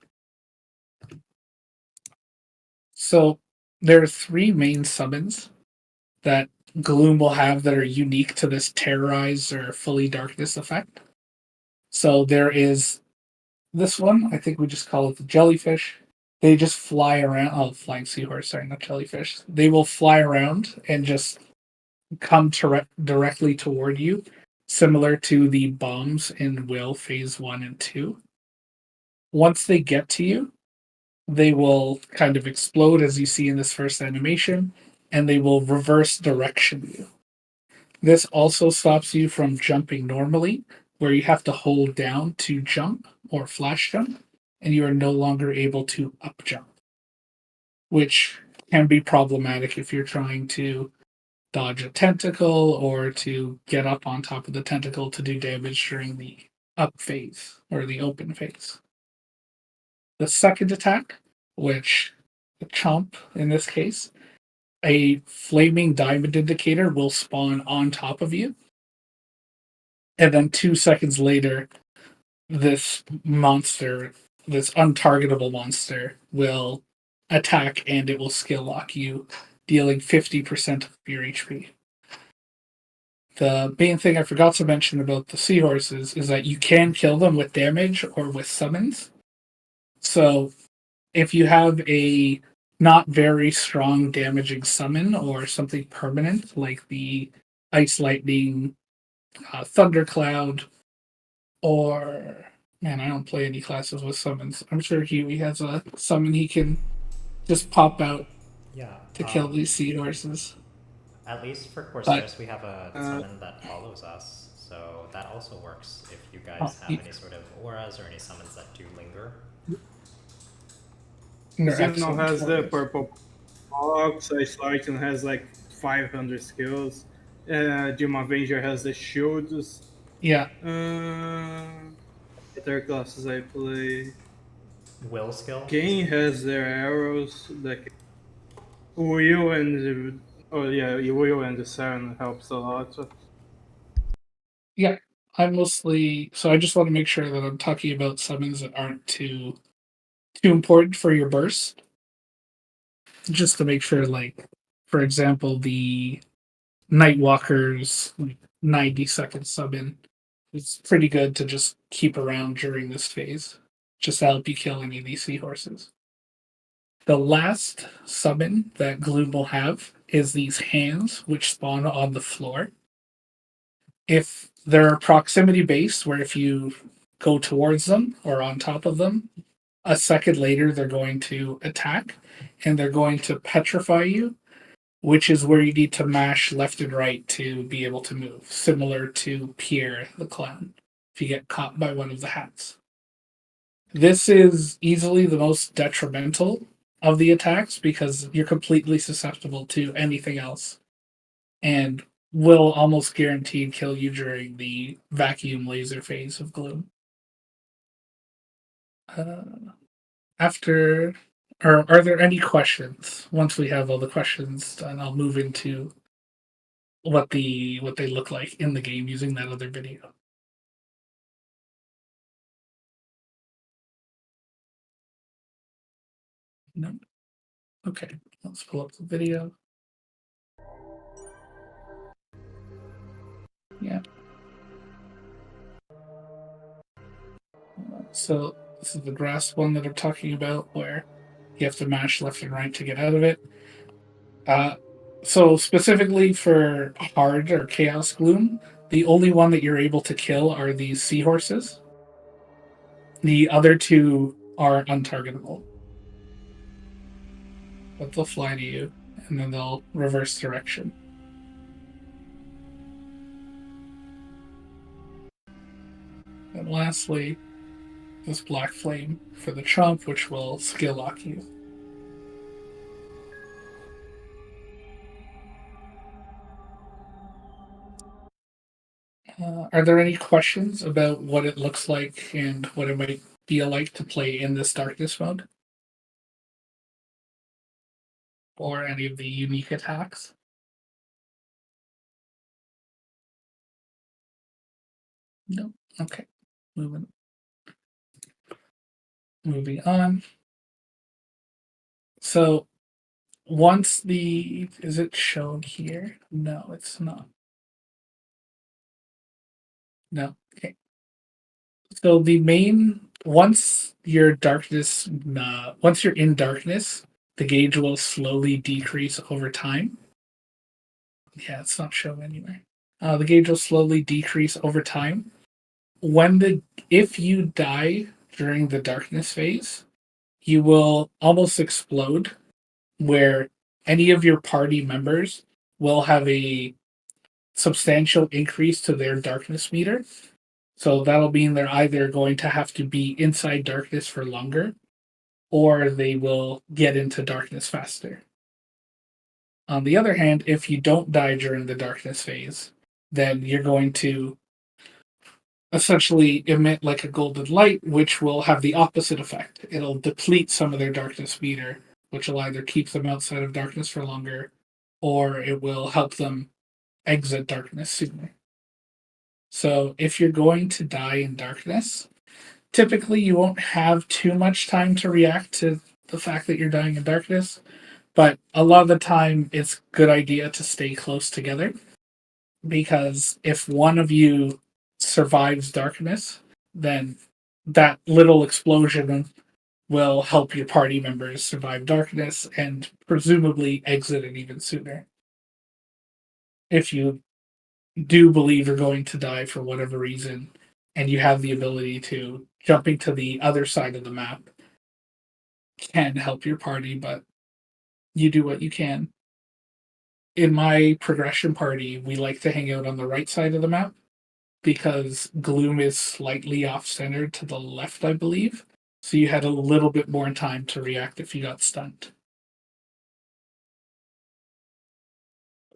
So there are 3 main summons that Gloom will have that are unique to this terrorize or fully darkness effect. So there is this one, I think we just call it the jellyfish. They just fly around. Oh, flying seahorse, sorry, not jellyfish. They will fly around and just come directly toward you, similar to the bombs in Will Phase 1 and 2. Once they get to you, they will kind of explode as you see in this first animation, and they will reverse direction you. This also stops you from jumping normally, where you have to hold down to jump or flash jump, and you are no longer able to up jump, which can be problematic if you're trying to dodge a tentacle or to get up on top of the tentacle to do damage during the up phase or the open phase. The second attack, which the chomp in this case, a flaming diamond indicator will spawn on top of you. And then 2 seconds later, this monster, this untargetable monster, will attack and it will skill lock you, dealing 50% of your HP. The main thing I forgot to mention about the seahorses is that you can kill them with damage or with summons. So if you have a not very strong damaging summon or something permanent like the Ice Lightning, Thundercloud, or man, I don't play any classes with summons. I'm sure Huey has a summon he can just pop out Yeah. to kill these seahorses. At least for But Corsairs, we have a summon that follows us, so that also works if you guys have yeah, any sort of auras or any summons that do linger. they're Xeno excellent has the warriors. purple box. Ice Lightning has like 500 skills. Doom Avenger has the shields. Yeah, Other classes I play. Will skill? Kane has their arrows. That Will and Will and the Siren helps a lot. yeah. I'm mostly so I just want to make sure that I'm talking about summons that aren't too important for your burst. Just to make sure, like, for example, the Nightwalker's like 90-second summon is pretty good to just keep around during this phase. Just to help you kill any of these seahorses. The last summon that Gloom will have is these hands, which spawn on the floor. If they're proximity based, where if you go towards them or on top of them, a second later they're going to attack and they're going to petrify you, which is where you need to mash left and right to be able to move, similar to Pierre the Clown, if you get caught by one of the hats. This is easily the most detrimental of the attacks because you're completely susceptible to anything else and will almost guaranteed kill you during the vacuum laser phase of Gloom. After, or are there any questions? Once we have all the questions done, I'll move into what they look like in the game using that other video. No. Okay, let's pull up the video. Yeah. So this is the grass one that I'm talking about, where you have to mash left and right to get out of it. So specifically for hard or chaos gloom, the only one that you're able to kill are these seahorses. The other two are untargetable, but they'll fly to you and then they'll reverse direction. And lastly, this black flame for the chomp, which will skill lock you. Are there any questions about what it looks like and what it might feel like to play in this darkness mode? Or any of the unique attacks? No. Okay. Moving on. So once is it shown here? No, it's not. No. Okay. So the main once you're in darkness, the gauge will slowly decrease over time. Yeah, it's not shown anywhere. The gauge will slowly decrease over time. If you die during the darkness phase, you will almost explode, where any of your party members will have a substantial increase to their darkness meter. So that'll mean they're either going to have to be inside darkness for longer, or they will get into darkness faster. On the other hand, if you don't die during the darkness phase, then you're going to essentially emit like a golden light, which will have the opposite effect. It'll deplete some of their darkness meter, which will either keep them outside of darkness for longer, or it will help them exit darkness sooner. So if you're going to die in darkness, typically you won't have too much time to react to the fact that you're dying in darkness, but a lot of the time it's a good idea to stay close together, because if one of you survives darkness, then that little explosion will help your party members survive darkness and presumably exit it even sooner. If you do believe you're going to die for whatever reason, and you have the ability to jumping to the other side of the map, can help your party, but you do what you can. In my progression party, we like to hang out on the right side of the map because Gloom is slightly off-centered to the left, I believe. So you had a little bit more time to react if you got stunned.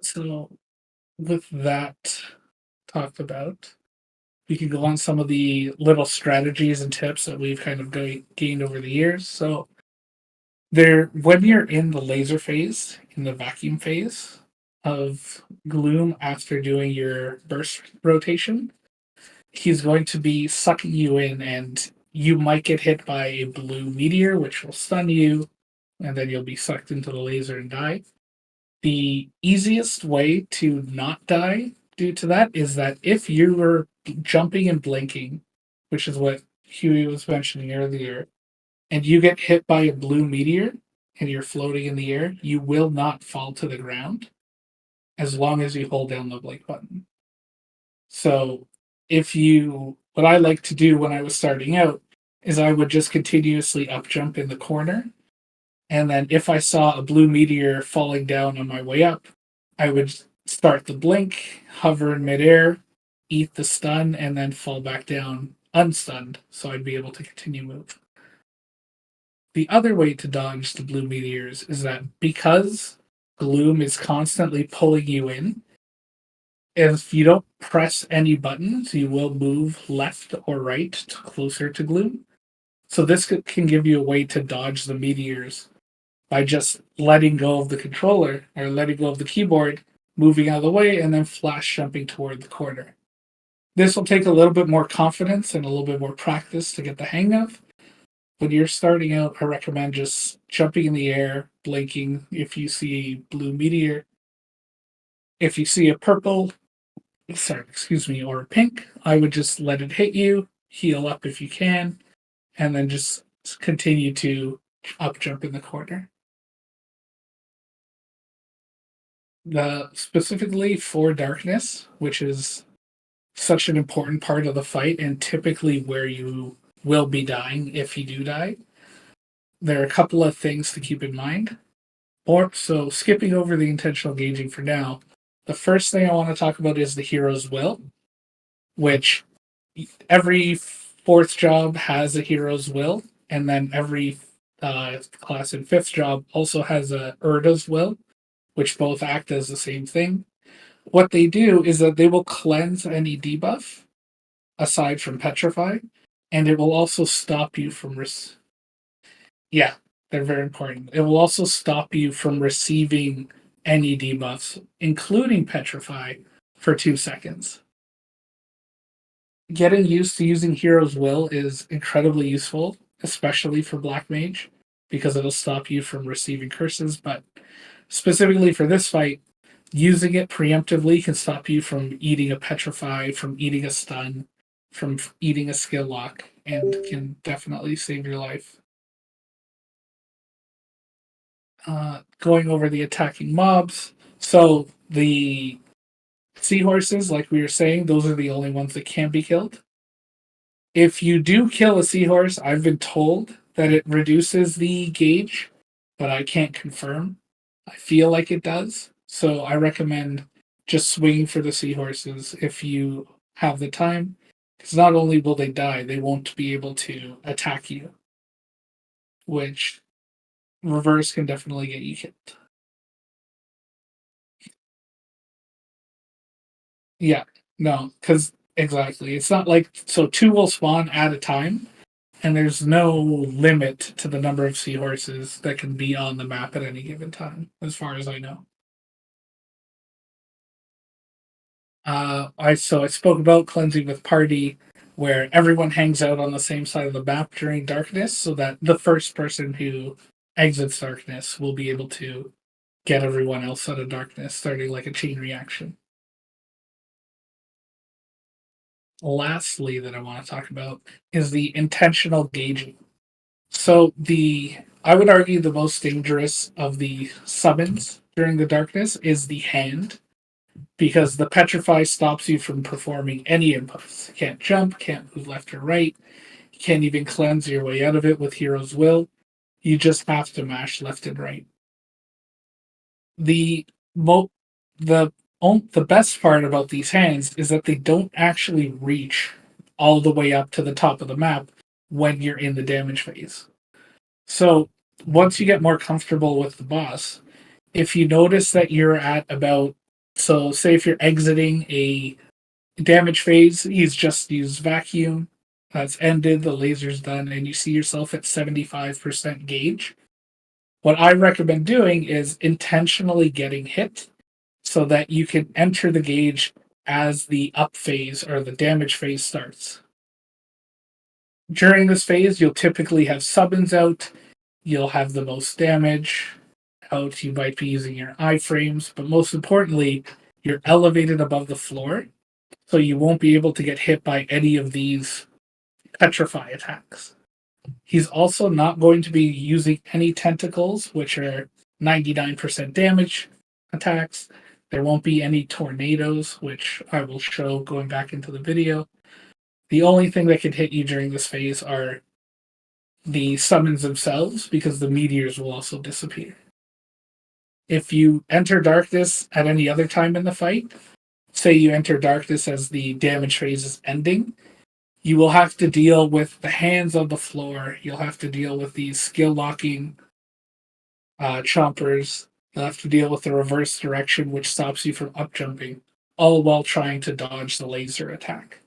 So with that talked about, we can go on some of the little strategies and tips that we've kind of gained over the years. So when you're in the laser phase, in the vacuum phase of Gloom after doing your burst rotation, he's going to be sucking you in, and you might get hit by a blue meteor, which will stun you, and then you'll be sucked into the laser and die. The easiest way to not die due to that is that if you were jumping and blinking, which is what Huey was mentioning earlier, and you get hit by a blue meteor and you're floating in the air, you will not fall to the ground as long as you hold down the blink button. So what I like to do when I was starting out is I would just continuously up jump in the corner. And then if I saw a blue meteor falling down on my way up, I would start the blink, hover in midair, eat the stun, and then fall back down unstunned. So I'd be able to continue move. The other way to dodge the blue meteors is that because Gloom is constantly pulling you in, if you don't press any buttons, you will move left or right closer to Gloom. So this can give you a way to dodge the meteors by just letting go of the controller or letting go of the keyboard, moving out of the way, and then flash jumping toward the corner. This will take a little bit more confidence and a little bit more practice to get the hang of. When you're starting out, I recommend just jumping in the air, blinking if you see a blue meteor. If you see a purple, or a pink, I would just let it hit you, heal up if you can, and then just continue to up jump in the corner. Specifically for Darkness, which is such an important part of the fight and typically where you will be dying if you do die, there are a couple of things to keep in mind. So skipping over the intentional gauging for now, the first thing I want to talk about is the hero's will, which every fourth job has a hero's will, and then every class in fifth job also has a Urda's will, which both act as the same thing. What they do is that they will cleanse any debuff aside from petrify, and it will also stop you from yeah, they're very important. It will also stop you from receiving any debuffs, including petrify, for 2 seconds. Getting used to using Hero's Will is incredibly useful, especially for Black Mage, because it'll stop you from receiving curses, but specifically for this fight, using it preemptively can stop you from eating a petrify, from eating a stun, from eating a skill lock, and can definitely save your life. Going over the attacking mobs. So the seahorses, like we were saying, those are the only ones that can be killed. If you do kill a seahorse, I've been told that it reduces the gauge, but I can't confirm. I feel like it does. So I recommend just swinging for the seahorses if you have the time. Because not only will they die, they won't be able to attack you, which reverse can definitely get you killed. Yeah, no, because exactly. It's not like, so two will spawn at a time, and there's no limit to the number of seahorses that can be on the map at any given time, as far as I know. I spoke about cleansing with party, where everyone hangs out on the same side of the map during darkness, so that the first person who exits darkness will be able to get everyone else out of darkness, starting like a chain reaction. Lastly, that I want to talk about is the intentional gauging. So I would argue the most dangerous of the summons during the darkness is the hand, because the petrify stops you from performing any inputs. You can't jump, can't move left or right, you can't even cleanse your way out of it with Hero's Will. You just have to mash left and right. The mo- the best part about these hands is that they don't actually reach all the way up to the top of the map when you're in the damage phase. So once you get more comfortable with the boss, if you notice that you're at about, so say if you're exiting a damage phase, he's just used vacuum, that's ended, the laser's done, and you see yourself at 75% gauge. What I recommend doing is intentionally getting hit so that you can enter the gauge as the up phase or the damage phase starts. During this phase, you'll typically have summons out, you'll have the most damage out, you might be using your iframes, but most importantly, you're elevated above the floor, so you won't be able to get hit by any of these petrify attacks. He's also not going to be using any tentacles, which are 99% damage attacks. There won't be any tornadoes, which I will show going back into the video. The only thing that can hit you during this phase are the summons themselves, because the meteors will also disappear. If you enter darkness at any other time in the fight, say you enter darkness as the damage phase is ending, you will have to deal with the hands on the floor. You'll have to deal with these skill locking chompers. You'll have to deal with the reverse direction, which stops you from up jumping, all while trying to dodge the laser attack.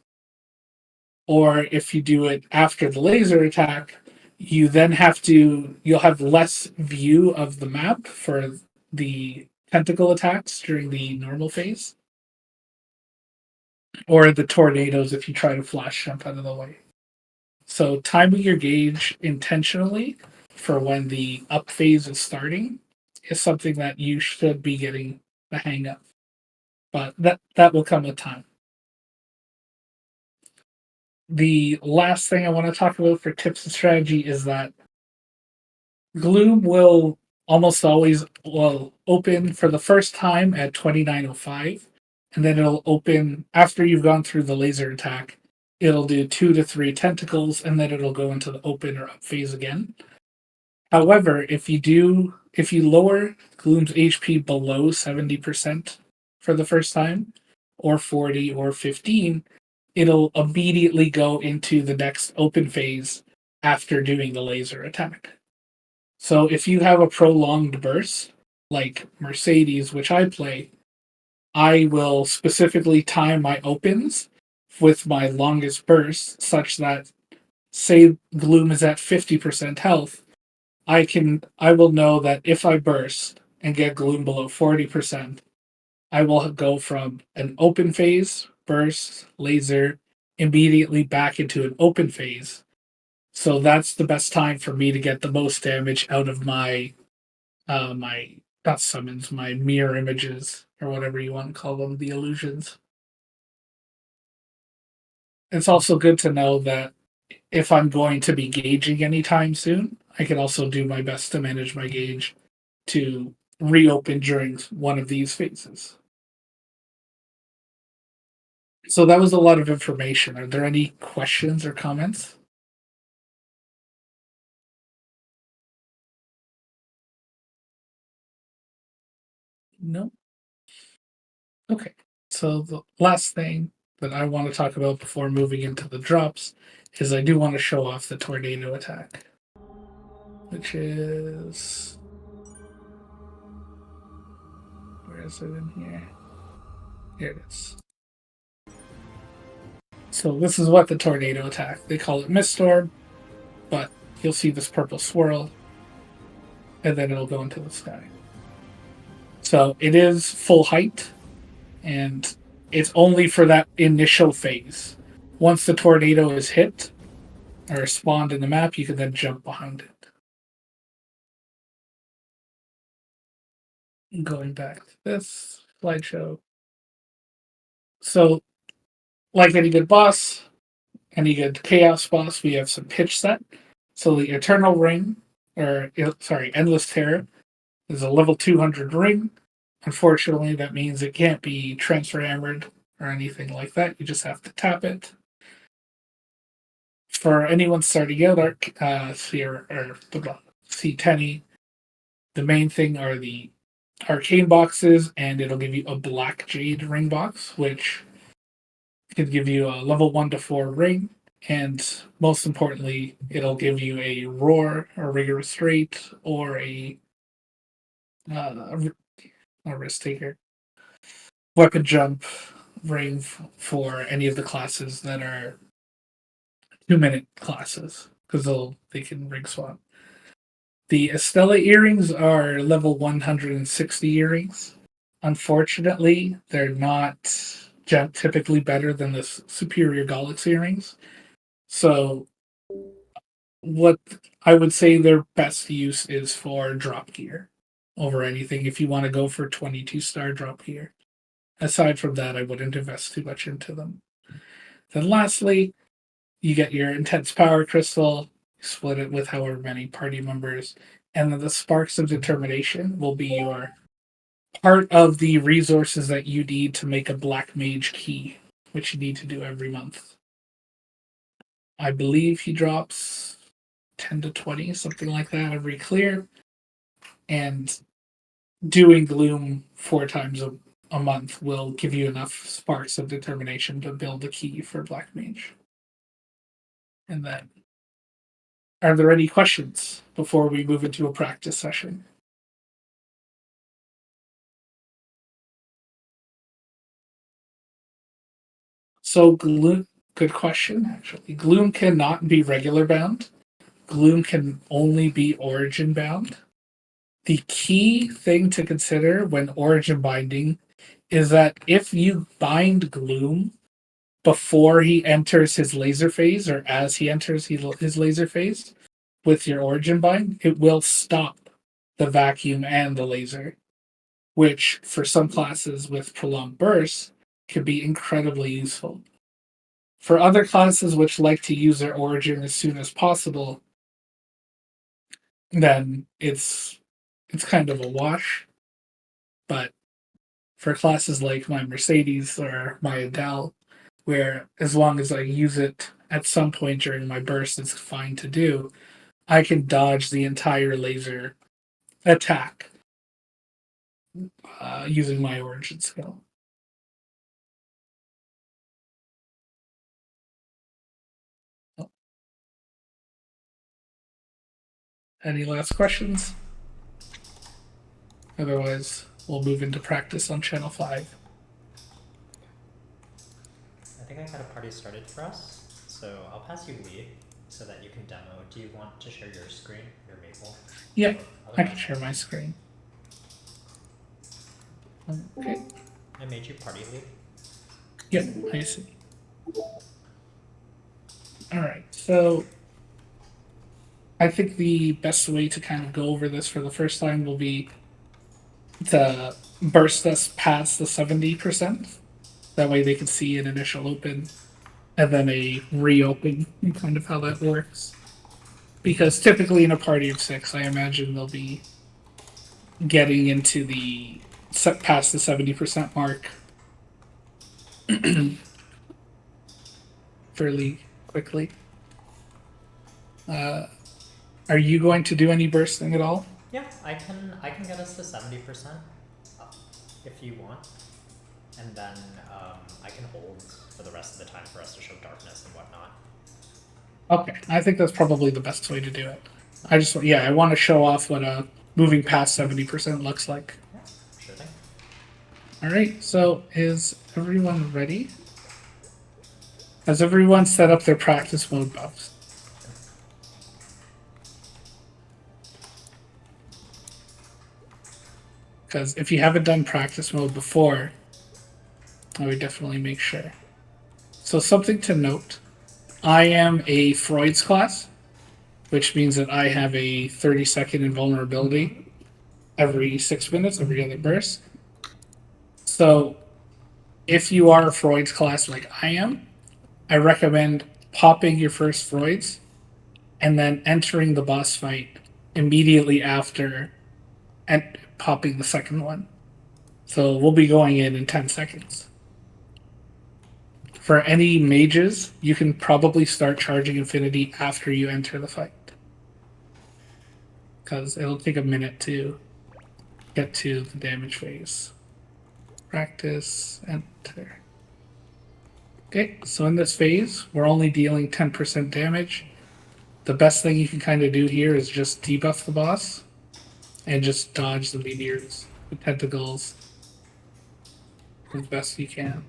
Or if you do it after the laser attack, you'll have less view of the map for the tentacle attacks during the normal phase. Or the tornadoes if you try to flash jump out of the way. So timing your gauge intentionally for when the up phase is starting is something that you should be getting the hang of. But that will come with time. The last thing I want to talk about for tips and strategy is that Gloom will almost always open for the first time at 2905, and then it'll open after you've gone through the laser attack. It'll do 2 to 3 tentacles, and then it'll go into the open or up phase again. However, if you lower Gloom's HP below 70% for the first time, or 40 or 15, it'll immediately go into the next open phase after doing the laser attack. So if you have a prolonged burst, like Mercedes, which I play, I will specifically time my opens with my longest burst such that, say Gloom is at 50% health, I will know that if I burst and get Gloom below 40%, I will go from an open phase, burst, laser, immediately back into an open phase. So that's the best time for me to get the most damage out of my not summons, my mirror images, or whatever you want to call them, the illusions. It's also good to know that if I'm going to be gauging anytime soon, I can also do my best to manage my gauge to reopen during one of these phases. So that was a lot of information. Are there any questions or comments? No? Okay. So the last thing that I want to talk about before moving into the drops is I do want to show off the tornado attack, which is, where is it in here? Here it is. So this is what the tornado attack. They call it mist storm, but you'll see this purple swirl, and then it'll go into the sky. So it is full height, and it's only for that initial phase. Once the tornado is hit or spawned in the map, you can then jump behind it. Going back to this slideshow. So, like any good boss, any good chaos boss, we have some pitch set. So the Eternal Ring, Endless Terror, is a level 200 ring. Unfortunately, that means it can't be transfer hammered or anything like that. You just have to tap it. For anyone starting out C10, the main thing are the arcane boxes, and it'll give you a black jade ring box, which can give you a level 1 to 4 ring, and most importantly, it'll give you a roar, a rigorous straight, or a risk taker weapon jump ring for any of the classes that are 2-minute classes, because they can ring swap. The Estella earrings are level 160 earrings. Unfortunately, they're not typically better than the superior Gollix earrings. So, what I would say their best use is for drop gear over anything if you want to go for 22-star drop gear. Aside from that, I wouldn't invest too much into them. Then lastly, you get your intense power crystal. split it with however many party members, and then the sparks of determination will be your part of the resources that you need to make a black mage key, which you need to do every month. I believe he drops 10 to 20, something like that, every clear. And doing Gloom 4 times a month will give you enough sparks of determination to build a key for Black Mage. And then, are there any questions before we move into a practice session? So Gloom, good question, actually. Gloom cannot be regular bound. Gloom can only be origin bound. The key thing to consider when origin binding is that if you bind Gloom before he enters his laser phase or as he enters his laser phase with your origin bind, it will stop the vacuum and the laser, which for some classes with prolonged bursts can be incredibly useful. For other classes which like to use their origin as soon as possible, then it's kind of a wash. But for classes like my Mercedes or my Adele, where as long as I use it at some point during my burst, it's fine to do, I can dodge the entire laser attack using my origin skill. Any last questions? Otherwise, we'll move into practice on channel 5. I think I got a party started for us, so I'll pass you lead so that you can demo. Do you want to share your screen, your Maple? Yeah, I can share my screen. Okay. I made you party lead. Yep, I see. All right, so I think the best way to kind of go over this for the first time will be to burst us past the 70%. That way they can see an initial open and then a reopen, and kind of how that works. Because typically in a party of 6, I imagine they'll be getting into the past the 70% mark fairly quickly. Are you going to do any bursting at all? Yeah, I can get us to 70% if you want, and then I can hold for the rest of the time for us to show darkness and whatnot. Okay, I think that's probably the best way to do it. I want to show off what moving past 70% looks like. Yeah, sure thing. All right, so is everyone ready? Has everyone set up their practice mode buffs? Because if you haven't done practice mode before, I would definitely make sure. So something to note, I am a Freud's class, which means that I have a 30-second invulnerability every 6 minutes, every other burst. So if you are a Freud's class like I am, I recommend popping your first Freud's and then entering the boss fight immediately after and popping the second one. So we'll be going in 10 seconds. For any mages, you can probably start charging Infinity after you enter the fight. Because it'll take a minute to get to the damage phase. Practice, enter. Okay, so in this phase, we're only dealing 10% damage. The best thing you can kind of do here is just debuff the boss and just dodge the meteors, the tentacles, as best you can.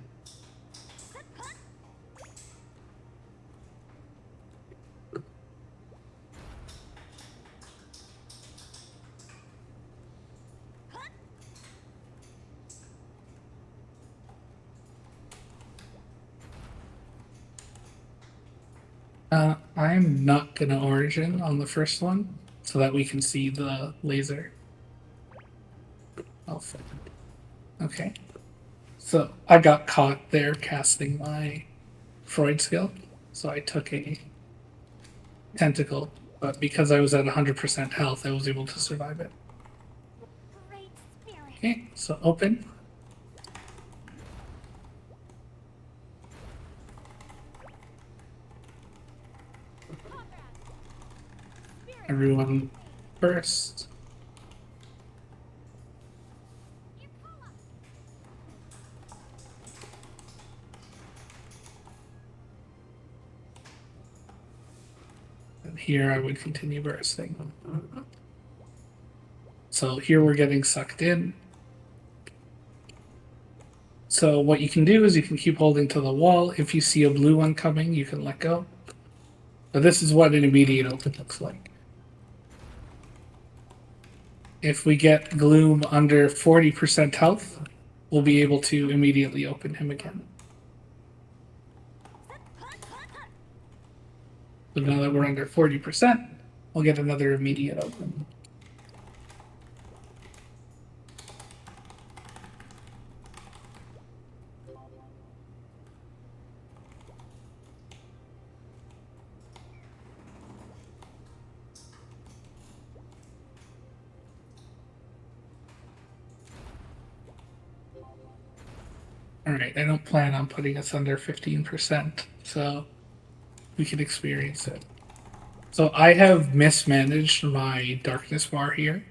I'm not gonna origin on the first one so that we can see the laser. Oh, okay. So I got caught there casting my Freud skill, so I took a tentacle But because I was at 100% health, I was able to survive it. Okay, so open. Everyone first. And here I would continue bursting. So here we're getting sucked in. So what you can do is you can keep holding to the wall. If you see a blue one coming, you can let go. But this is what an immediate open looks like. If we get Gloom under 40% health, we'll be able to immediately open him again. So now that we're under 40%, we'll get another immediate open. Alright, I don't plan on putting us under 15%, so we can experience it. So I have mismanaged my darkness bar here,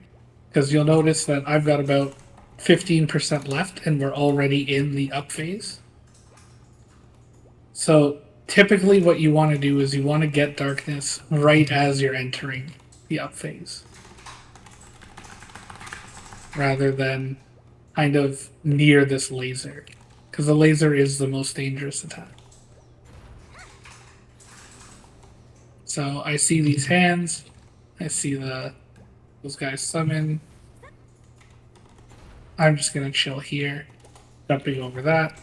because you'll notice that I've got about 15% left and we're already in the up phase. So typically what you want to do is you want to get darkness right as you're entering the up phase, rather than kind of near this laser, because the laser is the most dangerous attack. So I see these hands, I see those guys summon. I'm just gonna chill here, jumping over that.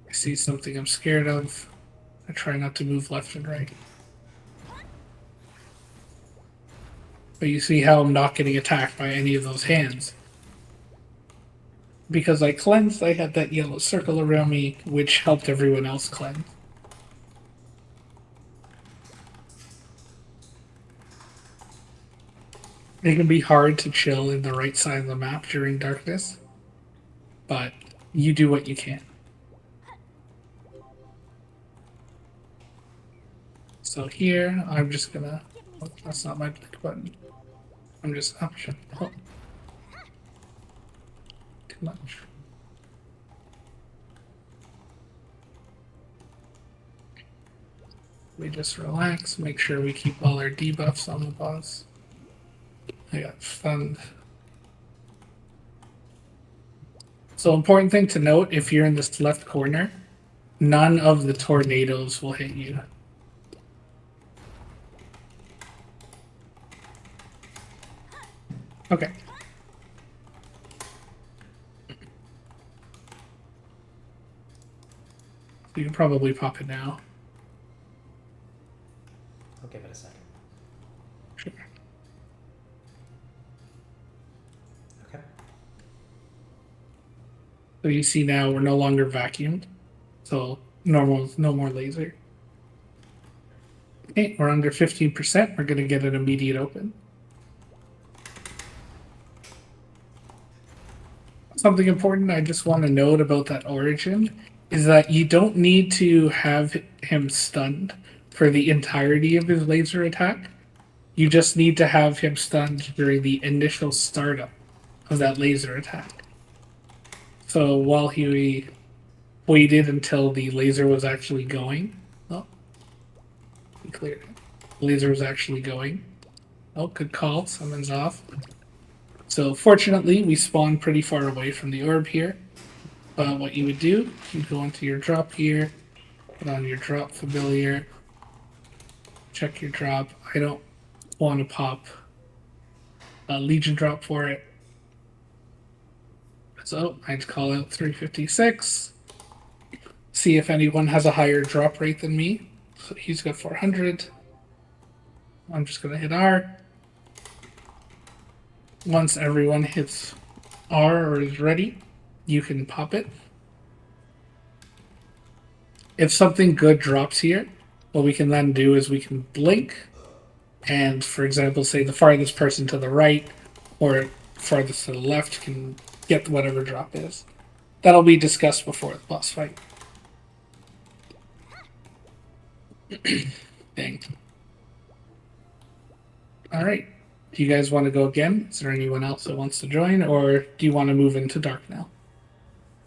I see something I'm scared of. I try not to move left and right. But you see how I'm not getting attacked by any of those hands. Because I cleansed, I had that yellow circle around me, which helped everyone else cleanse. It can be hard to chill in the right side of the map during darkness, but you do what you can. So here, I'm just gonna... Oh, that's not my click button. I'm just... Oh, shit. Oh. Too much. We just relax, make sure we keep all our debuffs on the boss. I got stunned. So important thing to note, if you're in this left corner, none of the tornadoes will hit you. Okay. So you can probably pop it now. I'll give it a second. Sure. Okay. So you see now we're no longer vacuumed. So no more laser. Okay, we're under 15%. We're gonna get an immediate open. Something important I just want to note about that origin is that you don't need to have him stunned for the entirety of his laser attack. You just need to have him stunned during the initial startup of that laser attack. So while he waited until the laser was actually going, oh, he cleared it. The laser was actually going. Oh, good call. Summons off. So fortunately, we spawn pretty far away from the orb here. But what you would do, you'd go into your drop gear, put on your drop familiar, check your drop. I don't want to pop a Legion drop for it. So I'd call out 356, see if anyone has a higher drop rate than me. So he's got 400. I'm just going to hit R. Once everyone hits R or is ready, you can pop it. If something good drops here, what we can then do is we can blink, and for example, say the farthest person to the right or farthest to the left can get whatever drop is. That'll be discussed before the boss fight. Dang. All right. Do you guys want to go again? Is there anyone else that wants to join, or do you want to move into Darknell?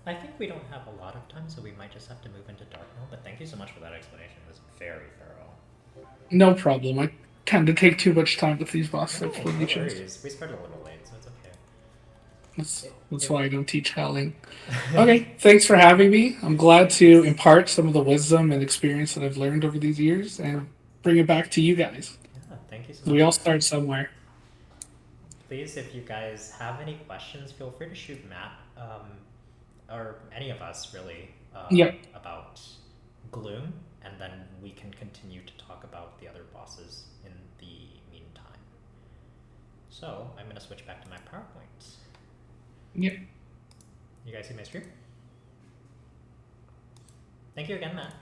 I think we don't have a lot of time, so we might just have to move into Darknell, but thank you so much for that explanation. It was very thorough. No problem. I tend to take too much time with these boss fights No when you choose. worries. We started a little late, so it's okay. That's why I don't teach howling. Okay, thanks for having me. I'm glad to impart some of the wisdom and experience that I've learned over these years and bring it back to you guys. Yeah, thank you so much. We all start somewhere. Please, if you guys have any questions, feel free to shoot Matt, or any of us really, Yep. about Gloom, and then we can continue to talk about the other bosses in the meantime. So, I'm going to switch back to my PowerPoint. Yep. You guys see my screen? Thank you again, Matt.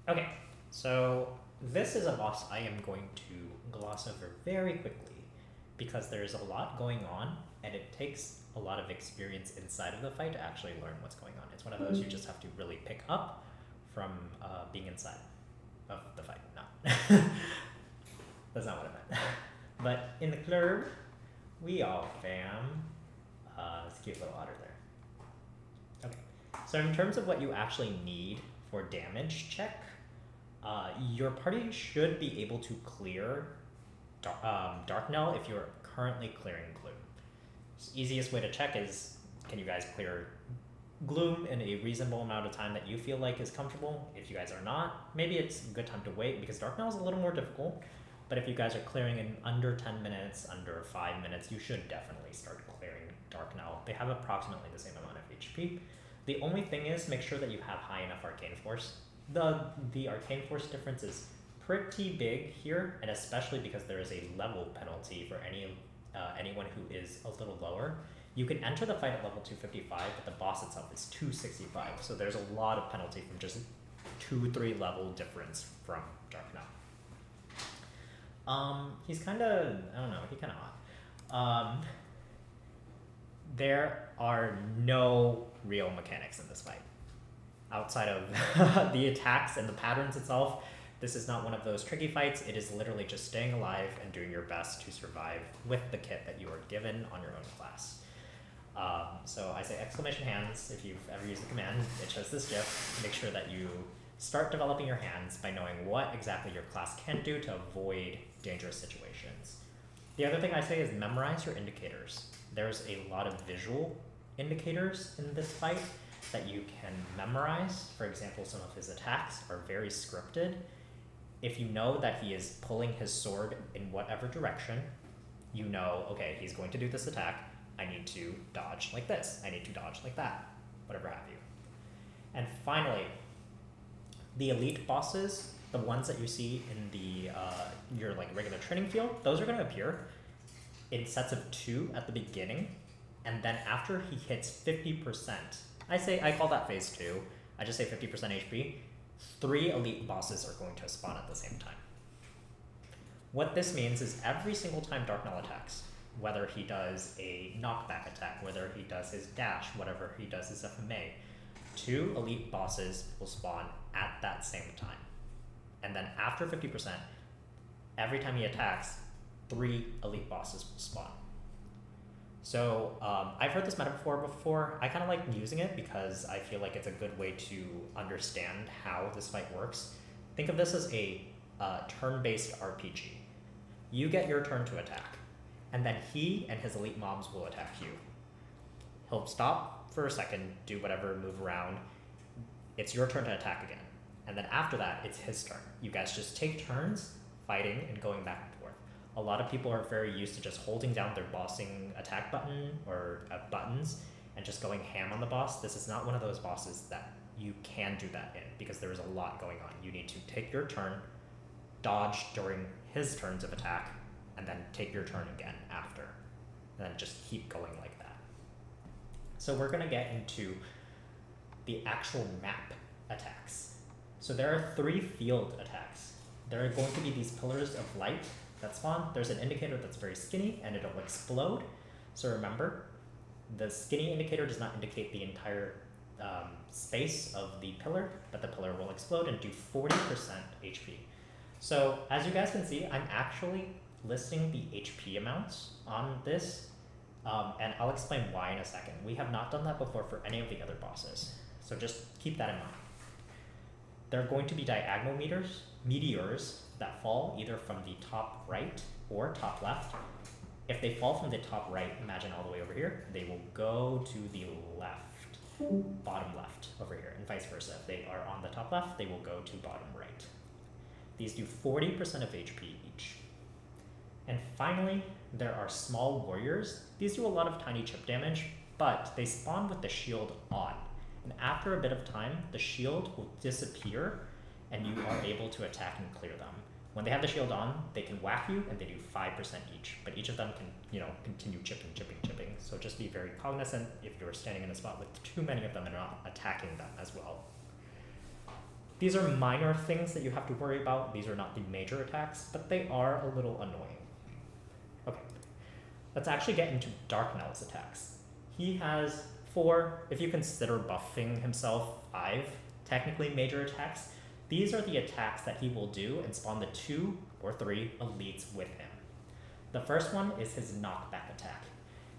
Okay, so this is a boss I am going to gloss over very quickly because there's a lot going on and it takes a lot of experience inside of the fight to actually learn what's going on. It's one of those you just have to really pick up from being inside of the fight. No, that's not what I meant. But in the club, we all fam. This cute little otter there. Okay, so in terms of what you actually need for damage check, your party should be able to clear Darknell if you're currently clearing Gloom. The easiest way to check is, can you guys clear Gloom in a reasonable amount of time that you feel like is comfortable? If you guys are not, maybe it's a good time to wait because Darknell is a little more difficult. But if you guys are clearing in under 10 minutes, under 5 minutes, you should definitely start clearing Darknell. They have approximately the same amount of HP. The only thing is, make sure that you have high enough Arcane Force. The Arcane Force difference is pretty big here, and especially because there is a level penalty for anyone who is a little lower. You can enter the fight at level 255, but the boss itself is 265, so there's a lot of penalty from just 2-3 level difference from Darknell. He's kind of, I don't know, he's kind of odd. There are no real mechanics in this fight. Outside of the attacks and the patterns itself, this is not one of those tricky fights. It is literally just staying alive and doing your best to survive with the kit that you are given on your own class. So I say exclamation hands if you've ever used the command. It shows this GIF. Make sure that you start developing your hands by knowing what exactly your class can do to avoid dangerous situations. The other thing I say is memorize your indicators. There's a lot of visual indicators in this fight that you can memorize. For example, some of his attacks are very scripted. If you know that he is pulling his sword in whatever direction, you know, okay, he's going to do this attack. I need to dodge like this. I need to dodge like that, whatever have you. And finally, the elite bosses, the ones that you see in the your like regular training field, those are going to appear in sets of 2 at the beginning, and then after he hits 50%, I call that phase 2. I just say 50% HP. 3 elite bosses are going to spawn at the same time. What this means is every single time Darknell attacks, whether he does a knockback attack, whether he does his dash, whatever he does his FMA, 2 elite bosses will spawn at that same time. And then after 50%, every time he attacks, 3 elite bosses will spawn. So I've heard this metaphor before. I kind of like using it because I feel like it's a good way to understand how this fight works. Think of this as a turn-based RPG. You get your turn to attack, and then he and his elite mobs will attack you. He'll stop for a second, do whatever, move around. It's your turn to attack again. And then after that, it's his turn. You guys just take turns fighting and going back and forth. A lot of people are very used to just holding down their bossing attack button or buttons and just going ham on the boss. This is not one of those bosses that you can do that in because there is a lot going on. You need to take your turn, dodge during his turns of attack, and then take your turn again after. And then just keep going like that. So we're going to get into the actual map attacks. So there are 3 field attacks. There are going to be these pillars of light that spawn. There's an indicator that's very skinny and it'll explode. So remember, the skinny indicator does not indicate the entire space of the pillar, but the pillar will explode and do 40% HP. So as you guys can see, I'm actually listing the HP amounts on this, and I'll explain why in a second. We have not done that before for any of the other bosses, so just keep that in mind. There are going to be diagonal meteors that fall either from the top right or top left. If they fall from the top right, imagine all the way over here, they will go to the left, bottom left over here, and vice versa. If they are on the top left, they will go to bottom right. These do 40% of HP each. And finally, there are small warriors. These do a lot of tiny chip damage, but they spawn with the shield on. And after a bit of time, the shield will disappear and you are able to attack and clear them. When they have the shield on, they can whack you and they do 5% each, but each of them can, continue chipping. So just be very cognizant if you're standing in a spot with too many of them and not attacking them as well. These are minor things that you have to worry about. These are not the major attacks, but they are a little annoying. Okay, let's actually get into Darknell's attacks. He has 4, if you consider buffing himself, 5 technically major attacks. These are the attacks that he will do and spawn the 2 or 3 elites with him. The first one is his knockback attack.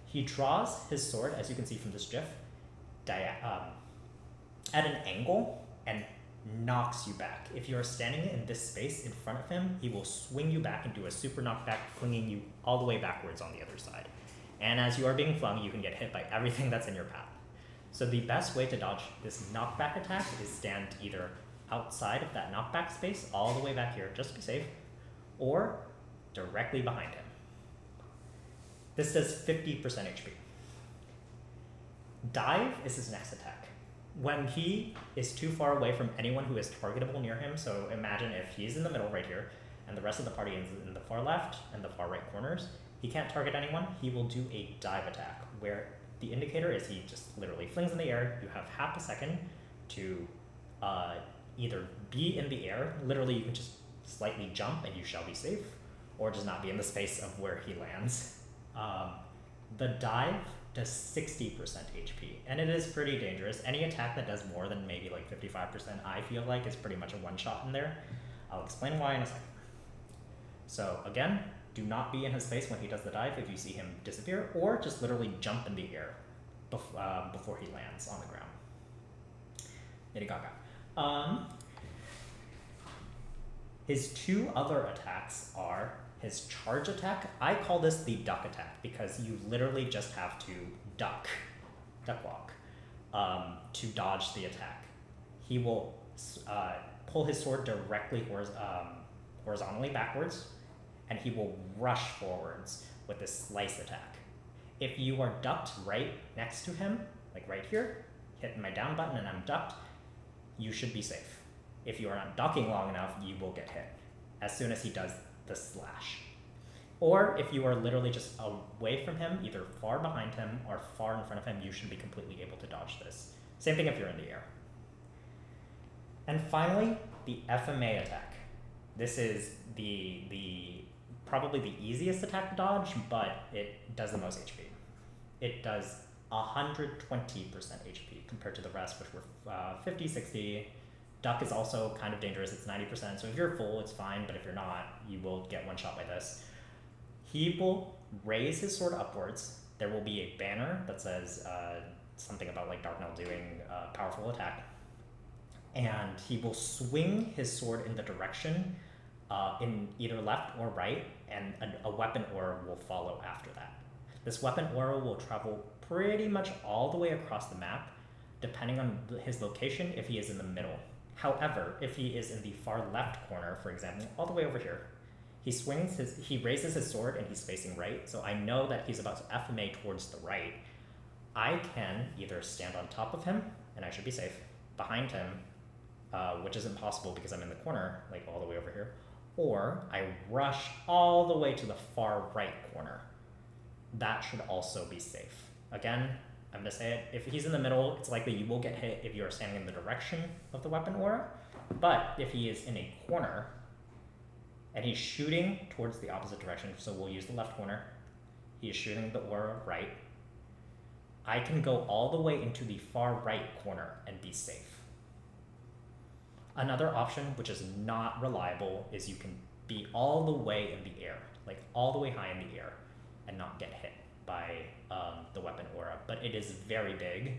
He draws his sword, as you can see from this GIF, at an angle and knocks you back. If you're standing in this space in front of him, he will swing you back and do a super knockback, flinging you all the way backwards on the other side. And as you are being flung, you can get hit by everything that's in your path. So the best way to dodge this knockback attack is stand either outside of that knockback space, all the way back here, just to be safe, or directly behind him. This does 50% HP. Dive is his next attack. When he is too far away from anyone who is targetable near him, so imagine if he's in the middle right here, and the rest of the party is in the far left and the far right corners, he can't target anyone, he will do a dive attack, where the indicator is he just literally flings in the air. You have half a second to either be in the air, literally you can just slightly jump and you shall be safe, or just not be in the space of where he lands. The dive does 60% HP, and it is pretty dangerous. Any attack that does more than maybe like 55%, I feel like, is pretty much a one-shot in there. I'll explain why in a second. So again, do not be in his face when he does the dive if you see him disappear, or just literally jump in the air before he lands on the ground. Lady Gaga. His 2 other attacks are his charge attack. I call this the duck attack because you literally just have to duck walk, to dodge the attack. He will pull his sword directly horizontally backwards, and he will rush forwards with this slice attack. If you are ducked right next to him, like right here, hit my down button and I'm ducked, you should be safe. If you are not ducking long enough, you will get hit as soon as he does the slash. Or if you are literally just away from him, either far behind him or far in front of him, you should be completely able to dodge this. Same thing if you're in the air. And finally, the FMA attack. This is probably the easiest attack to dodge, but it does the most HP. It does 120% HP compared to the rest, which were 50, 60. Duck is also kind of dangerous, it's 90%, so if you're full, it's fine, but if you're not, you will get one shot by this. He will raise his sword upwards. There will be a banner that says something about like Darknell doing a powerful attack. And he will swing his sword in the direction in either left or right, and a weapon aura will follow after that. This weapon aura will travel pretty much all the way across the map, depending on his location if he is in the middle. However, if he is in the far left corner, for example, all the way over here, he raises his sword and he's facing right, so I know that he's about to FMA towards the right. I can either stand on top of him, and I should be safe, behind him, which isn't possible because I'm in the corner, like all the way over here, or I rush all the way to the far right corner. That should also be safe. Again, I'm gonna say it, if he's in the middle, it's likely you will get hit if you are standing in the direction of the weapon aura, But if he is in a corner and he's shooting towards the opposite direction, so we'll use the left corner, he is shooting the aura right, I can go all the way into the far right corner and be safe. Another option, which is not reliable, is you can be all the way in the air, like all the way high in the air, and not get hit by the weapon aura. But it is very big,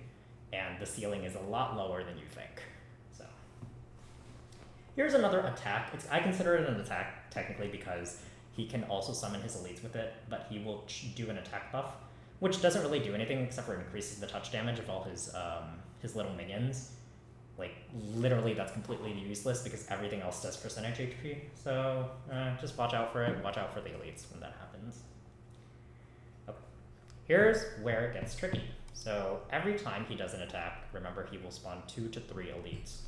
and the ceiling is a lot lower than you think. So here's another attack. I consider it an attack technically because he can also summon his elites with it, but he will do an attack buff, which doesn't really do anything except for increases the touch damage of all his little minions. Like, literally, that's completely useless because everything else does percentage HP. So, just watch out for it. Watch out for the elites when that happens. Okay. Here's where it gets tricky. So, every time he does an attack, remember he will spawn 2 to 3 elites.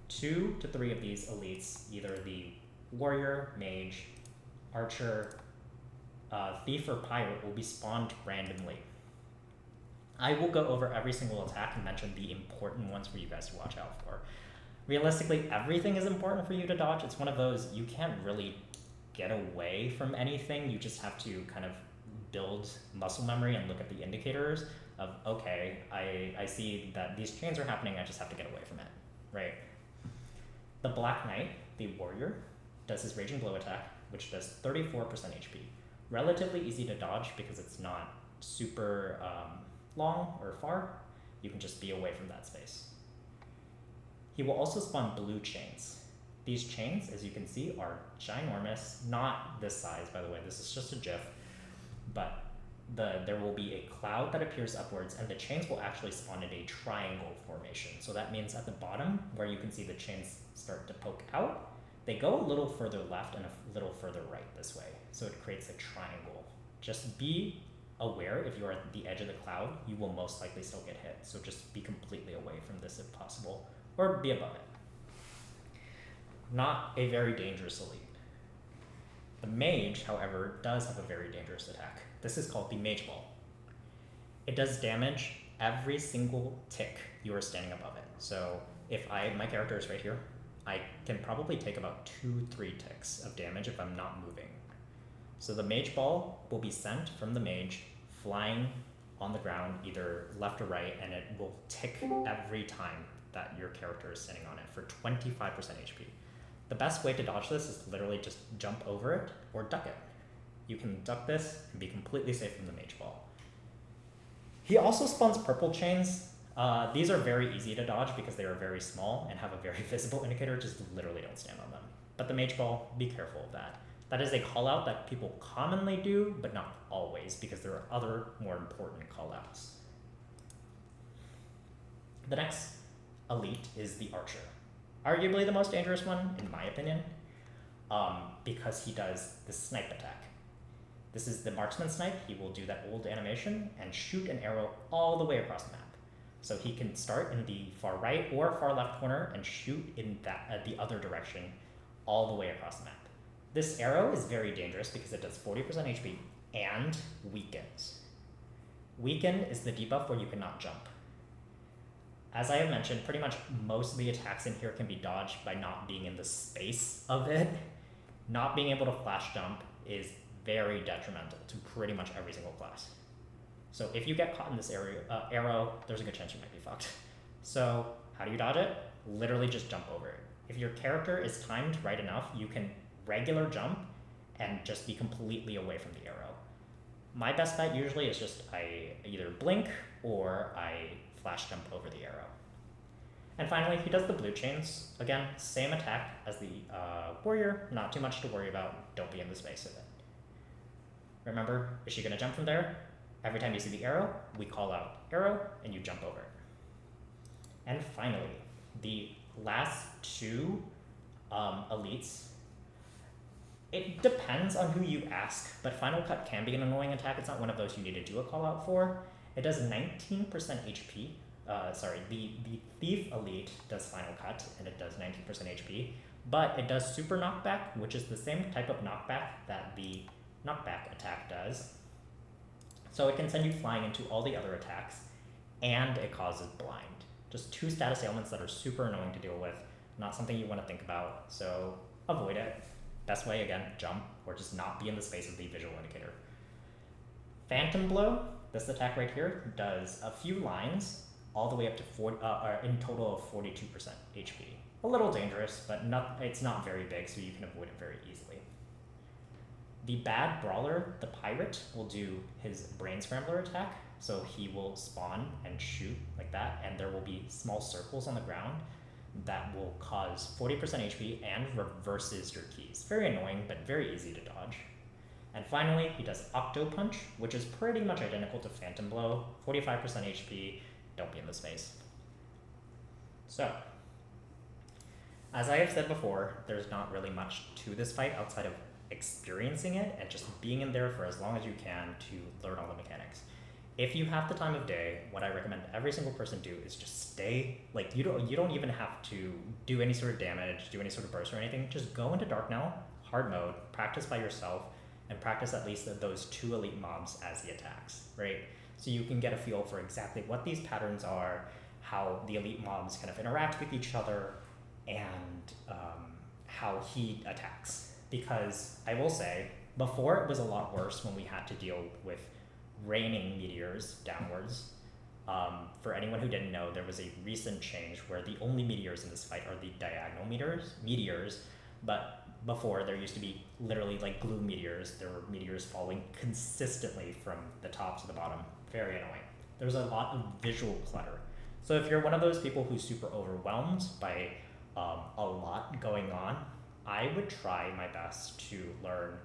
2 to 3 of these elites, either the warrior, mage, archer, thief, or pirate, will be spawned randomly. I will go over every single attack and mention the important ones for you guys to watch out for. Realistically, everything is important for you to dodge. It's one of those, you can't really get away from anything. You just have to kind of build muscle memory and look at the indicators of, okay, I see that these chains are happening, I just have to get away from it, right? The Black Knight, the warrior, does his Raging Blow attack, which does 34% HP. Relatively easy to dodge because it's not super long or far. You can just be away from that space. He will also spawn blue chains. These chains, as you can see, are ginormous. Not this size, by the way. This is just a GIF. But there will be a cloud that appears upwards, and the chains will actually spawn in a triangle formation. So that means at the bottom, where you can see the chains start to poke out, they go a little further left and a little further right this way. So it creates a triangle. Just be aware, if you're at the edge of the cloud, you will most likely still get hit. So just be completely away from this if possible, or be above it. Not a very dangerous elite. The mage, however, does have a very dangerous attack. This is called the Mage Ball. It does damage every single tick you are standing above it. So if my character is right here, I can probably take about 2-3 ticks of damage if I'm not moving. So the Mage Ball will be sent from the mage, flying on the ground, either left or right, and it will tick every time that your character is standing on it for 25% HP. The best way to dodge this is literally just jump over it or duck it. You can duck this and be completely safe from the Mage Ball. He also spawns purple chains. These are very easy to dodge because they are very small and have a very visible indicator. Just literally don't stand on them. But the Mage Ball, be careful of that. That is a call out that people commonly do, but not always, because there are other more important call outs. The next elite is the Archer. Arguably the most dangerous one, in my opinion, because he does the snipe attack. This is the marksman snipe. He will do that old animation and shoot an arrow all the way across the map. So he can start in the far right or far left corner and shoot in the other direction all the way across the map. This arrow is very dangerous because it does 40% HP and weakens. Weaken is the debuff where you cannot jump. As I have mentioned, pretty much most of the attacks in here can be dodged by not being in the space of it. Not being able to flash jump is very detrimental to pretty much every single class. So if you get caught in this arrow, there's a good chance you might be fucked. So how do you dodge it? Literally just jump over it. If your character is timed right enough, you can regular jump and just be completely away from the arrow. My best bet usually is just I either blink or I flash jump over the arrow. And finally, he does the blue chains. Again, same attack as the warrior, not too much to worry about, don't be in the space of it. Remember, is she gonna jump from there? Every time you see the arrow, we call out arrow and you jump over it. And finally, the last two elites. It depends on who you ask, but Final Cut can be an annoying attack. It's not one of those you need to do a call out for. It does 19% HP. The Thief Elite does Final Cut, and it does 19% HP, but it does Super Knockback, which is the same type of knockback that the Knockback attack does. So it can send you flying into all the other attacks, and it causes blind. Just two status ailments that are super annoying to deal with. not something you want to think about, so avoid it. Best way, again, jump, or just not be in the space of the visual indicator. Phantom Blow, this attack right here, does a few lines, all the way up to in total of 42% HP. A little dangerous, but it's not very big, so you can avoid it very easily. The bad brawler, the pirate, will do his brain scrambler attack, so he will spawn and shoot like that, and there will be small circles on the ground that will cause 40% HP and reverses your keys. Very annoying, but very easy to dodge. And finally, he does Octo Punch, which is pretty much identical to Phantom Blow, 45% HP, don't be in the space. So, as I have said before, there's not really much to this fight outside of experiencing it and just being in there for as long as you can to learn all the mechanics. If you have the time of day, what I recommend every single person do is just stay, like you don't even have to do any sort of damage, do any sort of burst or anything, just go into Darknell, hard mode, practice by yourself, and practice at least those 2 elite mobs as the attacks, right? So you can get a feel for exactly what these patterns are, how the elite mobs kind of interact with each other, and how he attacks. Because I will say, before it was a lot worse when we had to deal with raining meteors downwards. For anyone who didn't know, there was a recent change where the only meteors in this fight are the diagonal meteors, but before there used to be literally like Gloom meteors. There were meteors falling consistently from the top to the bottom. Very annoying. There's a lot of visual clutter. So if you're one of those people who's super overwhelmed by a lot going on, I would try my best to learn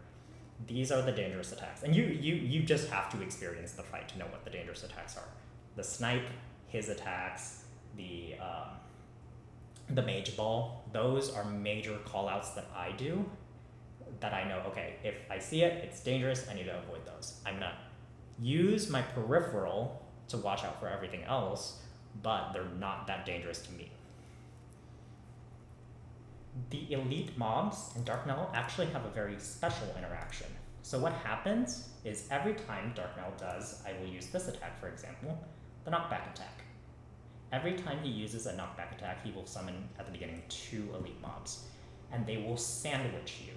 these are the dangerous attacks. And you just have to experience the fight to know what the dangerous attacks are. The snipe, his attacks, the mage ball, those are major callouts that I do that I know, okay, if I see it, it's dangerous, I need to avoid those. I'm gonna use my peripheral to watch out for everything else, but they're not that dangerous to me. The elite mobs in Darknell actually have a very special interaction. So what happens is every time Darknell does, I will use this attack, for example, the knockback attack. Every time he uses a knockback attack, he will summon at the beginning 2 elite mobs, and they will sandwich you.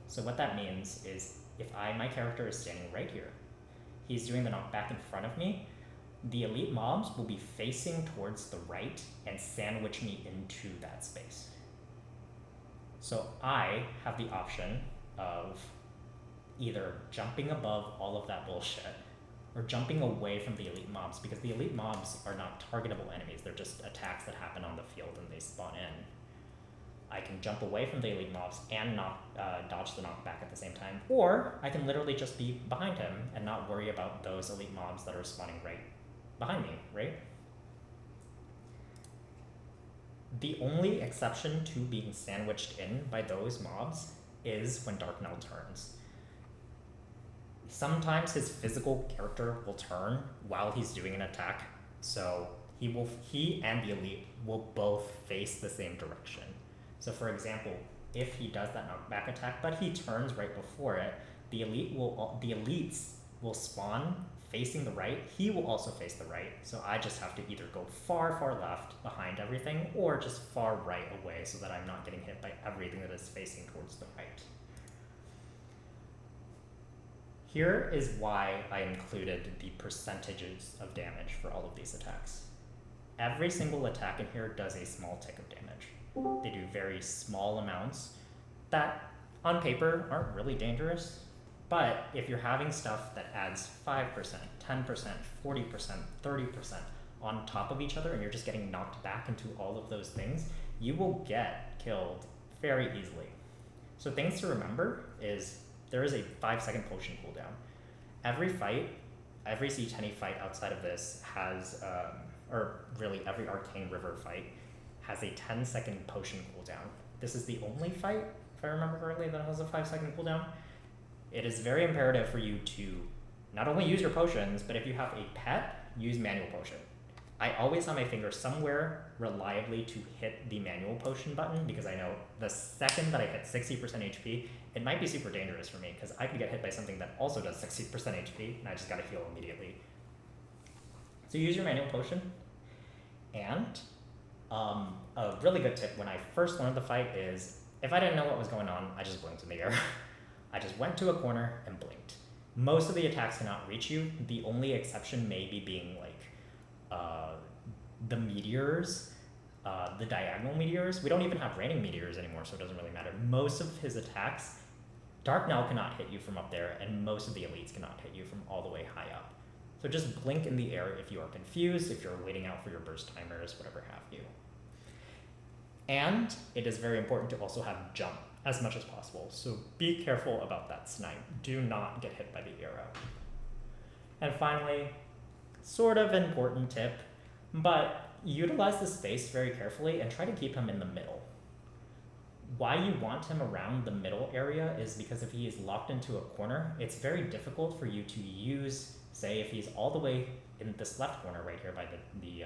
So what that means is if my character is standing right here, he's doing the knockback in front of me, the elite mobs will be facing towards the right and sandwich me into that space. So I have the option of either jumping above all of that bullshit or jumping away from the elite mobs, because the elite mobs are not targetable enemies. They're just attacks that happen on the field and they spawn in. I can jump away from the elite mobs and dodge the knockback at the same time, or I can literally just be behind him and not worry about those elite mobs that are spawning right behind me, right? The only exception to being sandwiched in by those mobs is when Darknell turns. Sometimes his physical character will turn while he's doing an attack, so he and the elite will both face the same direction. So for example, if he does that knockback attack, but he turns right before it, the elites will spawn facing the right. He will also face the right, so I just have to either go far, far left behind everything, or just far right away so that I'm not getting hit by everything that is facing towards the right. Here is why I included the percentages of damage for all of these attacks. Every single attack in here does a small tick of damage. They do very small amounts that, on paper, aren't really dangerous, but if you're having stuff that adds 5%, 10%, 40%, 30% on top of each other, and you're just getting knocked back into all of those things, you will get killed very easily. So things to remember is there is a 5-second potion cooldown. Every fight, every C10 fight outside of this has, or really every Arcane River fight, has a 10-second potion cooldown. This is the only fight, if I remember correctly, that has a 5-second cooldown. It is very imperative for you to not only use your potions, but if you have a pet, use manual potion. I always have my finger somewhere reliably to hit the manual potion button, because I know the second that I hit 60% HP, it might be super dangerous for me, because I could get hit by something that also does 60% HP, and I just gotta heal immediately. So use your manual potion, and A really good tip when I first learned the fight is, if I didn't know what was going on, I just blinked in the air. I just went to a corner and blinked. Most of the attacks cannot reach you. The only exception may be being like the meteors, the diagonal meteors. We don't even have raining meteors anymore, so it doesn't really matter. Most of his attacks, Darknell cannot hit you from up there, and most of the elites cannot hit you from all the way high up. So just blink in the air if you are confused, if you're waiting out for your burst timers, whatever have you. And it is very important to also have jump as much as possible. So be careful about that snipe. Do not get hit by the arrow. And finally, sort of important tip, but utilize the space very carefully and try to keep him in the middle. Why you want him around the middle area is because if he is locked into a corner, it's very difficult for you to use, say if he's all the way in this left corner right here by the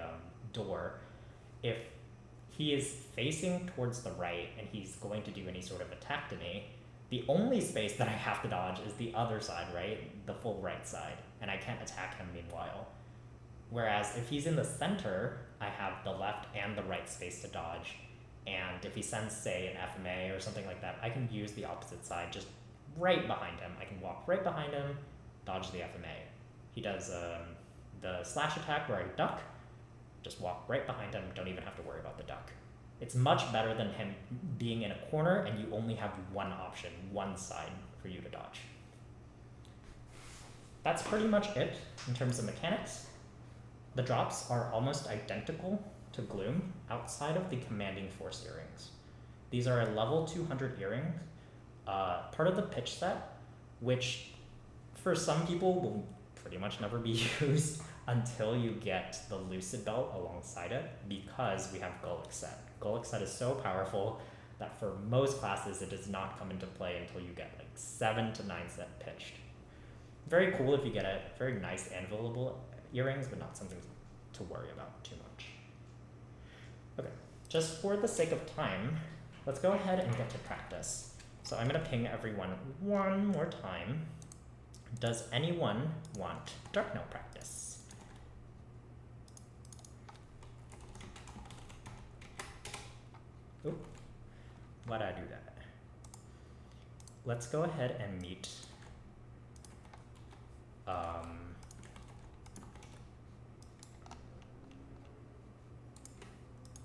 door, if he is facing towards the right and he's going to do any sort of attack to me, the only space that I have to dodge is the other side, right? The full right side, and I can't attack him meanwhile. Whereas if he's in the center, I have the left and the right space to dodge. And if he sends, say, an FMA or something like that, I can use the opposite side just right behind him. I can walk right behind him, dodge the FMA. He does the slash attack where I duck, just walk right behind him, don't even have to worry about the duck. It's much better than him being in a corner and you only have one option, one side for you to dodge. That's pretty much it in terms of mechanics. The drops are almost identical to Gloom outside of the Commanding Force earrings. These are a level 200 earring, part of the pitch set, which for some people will pretty much never be used until you get the Lucid Belt alongside it, because we have Gullick set. Gullick set is so powerful that for most classes it does not come into play until you get like 7 to 9 set pitched. Very cool if you get a very nice anvilable earrings, but not something to worry about too much. Okay, just for the sake of time, let's go ahead and get to practice. So I'm gonna ping everyone one more time. Does anyone want Darknell practice? Oop, why'd I do that? Let's go ahead and meet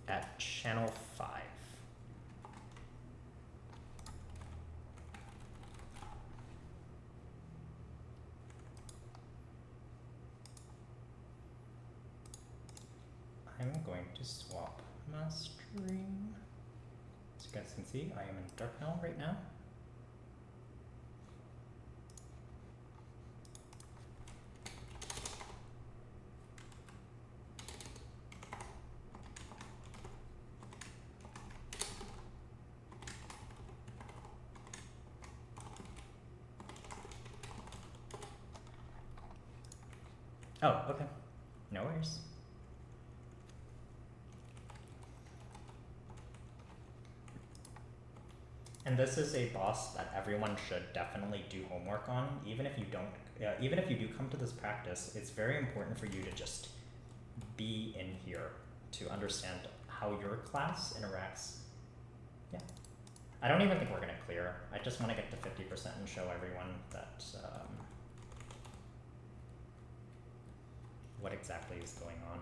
at channel 5. I'm going to swap my stream. As you guys can see, I am in Darknell right now. Oh, okay. No worries. And this is a boss that everyone should definitely do homework on, even if you don't. Even if you do come to this practice, it's very important for you to just be in here to understand how your class interacts. Yeah. I don't even think we're gonna clear. I just want to get to 50% and show everyone that what exactly is going on.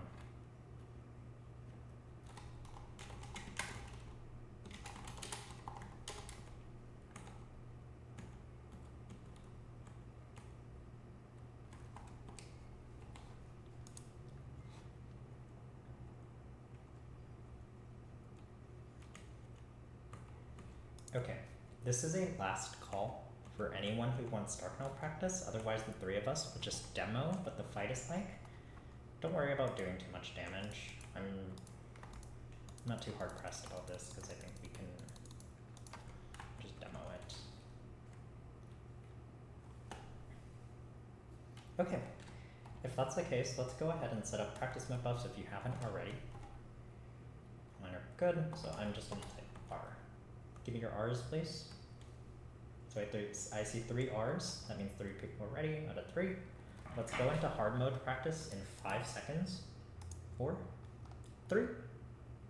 Okay, this is a last call for anyone who wants Darknell practice. Otherwise, the three of us will just demo what the fight is like. Don't worry about doing too much damage. I'm not too hard pressed about this because I think we can just demo it. Okay, if that's the case, let's go ahead and set up practice map buffs if you haven't already. Mine are good, so I'm just gonna type R. Give me your R's, please. So I see 3 R's. That means 3 people are ready out of 3. Let's go into hard mode practice in 5 seconds. 4, 3,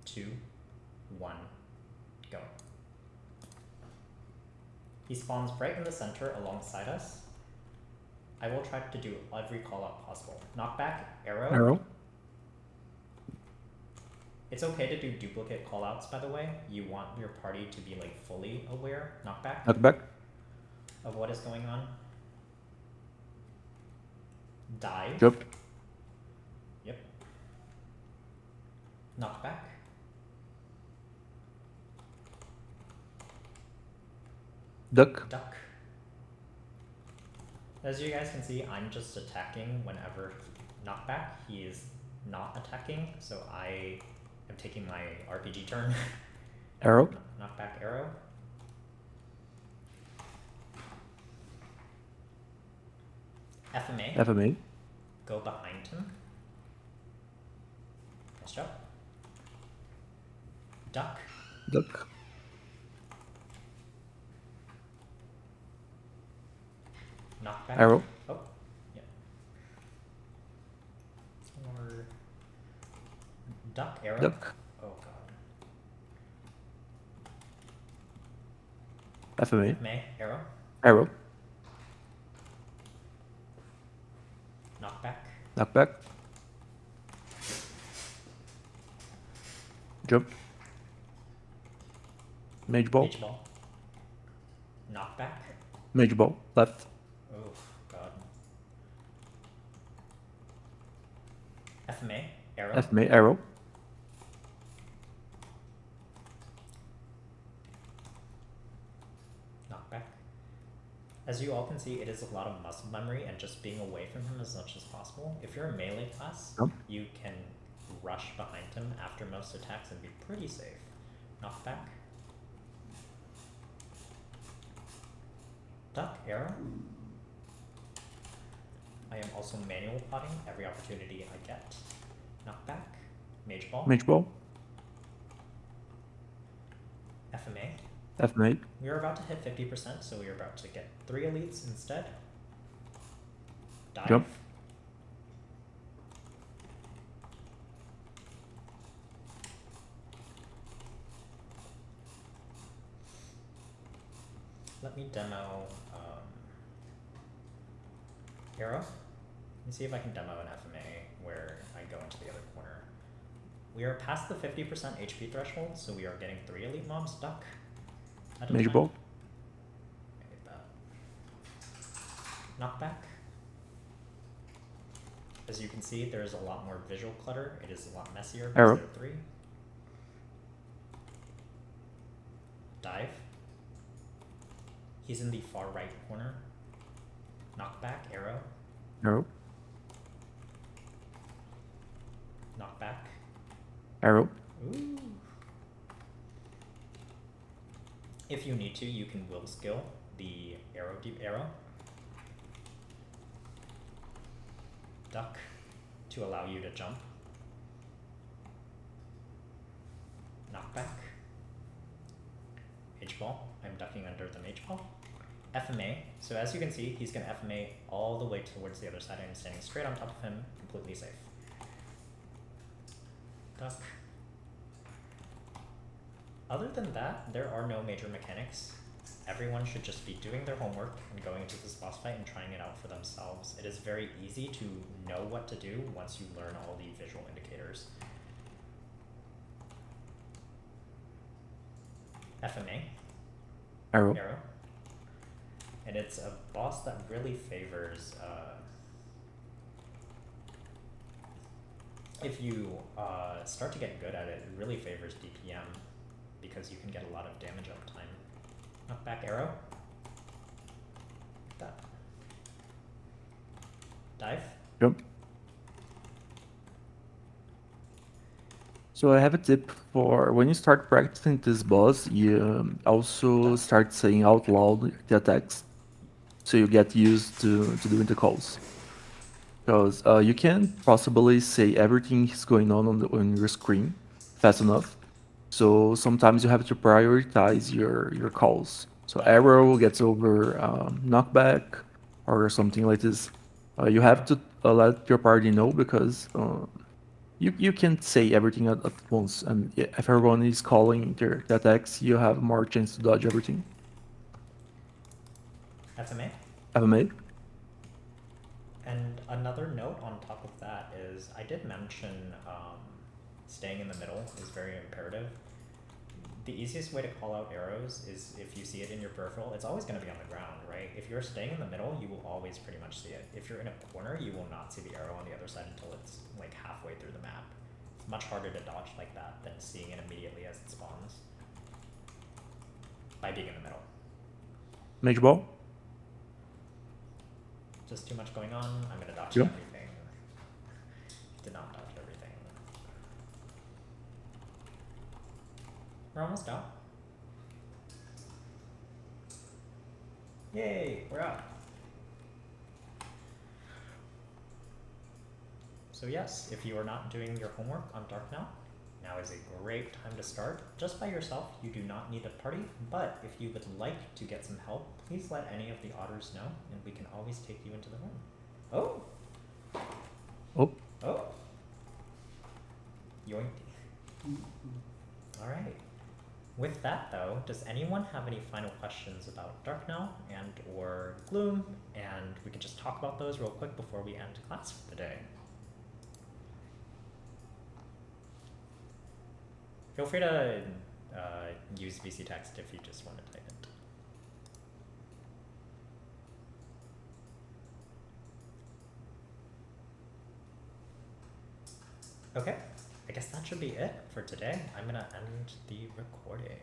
2, 1, go. He spawns right in the center alongside us. I will try to do every call out possible. Knockback, arrow. Arrow. It's okay to do duplicate callouts, by the way. You want your party to be like fully aware, knockback, Knockback. of what is going on. Dive. Jump. Yep. Knockback. Duck. Duck. As you guys can see, I'm just attacking whenever knockback. He is not attacking, so I am taking my RPG turn. Arrow. Knockback arrow. FMA. FMA. Go behind him. Nice job. Duck. Duck. Knockback. Arrow. Oh, yeah. Or duck arrow. Duck. Oh god. FMA. May arrow. Arrow. Knockback. Knockback. Jump. Mage ball. H ball. Knockback. Mage ball. Left. Oh god. FMA arrow. FMA. Arrow. Knockback. As you all can see, it is a lot of muscle memory and just being away from him as much as possible. If you're a melee class, Yep. you can rush behind him after most attacks and be pretty safe. Knockback. Duck arrow. I am also manual potting every opportunity I get. Knockback. Mage ball. Mage ball. FMA. FMA. We are about to hit 50%, so we are about to get 3 elites instead. Dive. Jump. Let me demo arrow. Let me see if I can demo an FMA where I go into the other corner. We are past the 50% HP threshold, so we are getting 3 elite mobs. Duck. At a Mage time. ball. Okay, knockback. As you can see, there is a lot more visual clutter. It is a lot messier because Arrow. there are 3. Dive. He's in the far right corner. Knockback, arrow. Arrow. Knockback. Arrow. Ooh. If you need to, you can will skill the arrow, deep arrow. Duck to allow you to jump. Knockback. Mage ball. I'm ducking under the mage ball. FMA. So as you can see, he's going to FMA all the way towards the other side. I'm standing straight on top of him, completely safe. Duck. Other than that, there are no major mechanics. Everyone should just be doing their homework and going into this boss fight and trying it out for themselves. It is very easy to know what to do once you learn all the visual indicators. FMA. Arrow. Arrow. And it's a boss that really favors, if you start to get good at it, it really favors DPM because you can get a lot of damage uptime. Knockback arrow. That. Dive. Jump. So I have a tip for when you start practicing this boss, you also start saying out loud the attacks, so you get used to doing the calls. Because you can't possibly say everything is going on your screen fast enough. So sometimes you have to prioritize your calls. So arrow gets over knockback or something like this. You have to let your party know because You can say everything at once, and if everyone is calling their attacks, you have more chance to dodge everything. FMA. FMA? And another note on top of that is I did mention staying in the middle is very imperative. The easiest way to call out arrows is if you see it in your peripheral, it's always going to be on the ground, right? If you're staying in the middle, you will always pretty much see it. If you're in a corner, you will not see the arrow on the other side until it's like halfway through the map. It's much harder to dodge like that than seeing it immediately as it spawns by being in the middle. Mage ball? Just too much going on. I'm going to dodge Yeah. everything. Did not dodge everything. We're almost out. Yay, we're out. So yes, if you are not doing your homework on Darknell, now is a great time to start. Just by yourself, you do not need a party, but if you would like to get some help, please let any of the otters know, and we can always take you into the room. Oh! Oh, Oh! Yoink. Alright. With that though, does anyone have any final questions about Darknell and or Gloom? And we can just talk about those real quick before we end class for the day. Feel free to use VC text if you just want to type it. Okay, I guess that should be it for today. I'm gonna end the recording.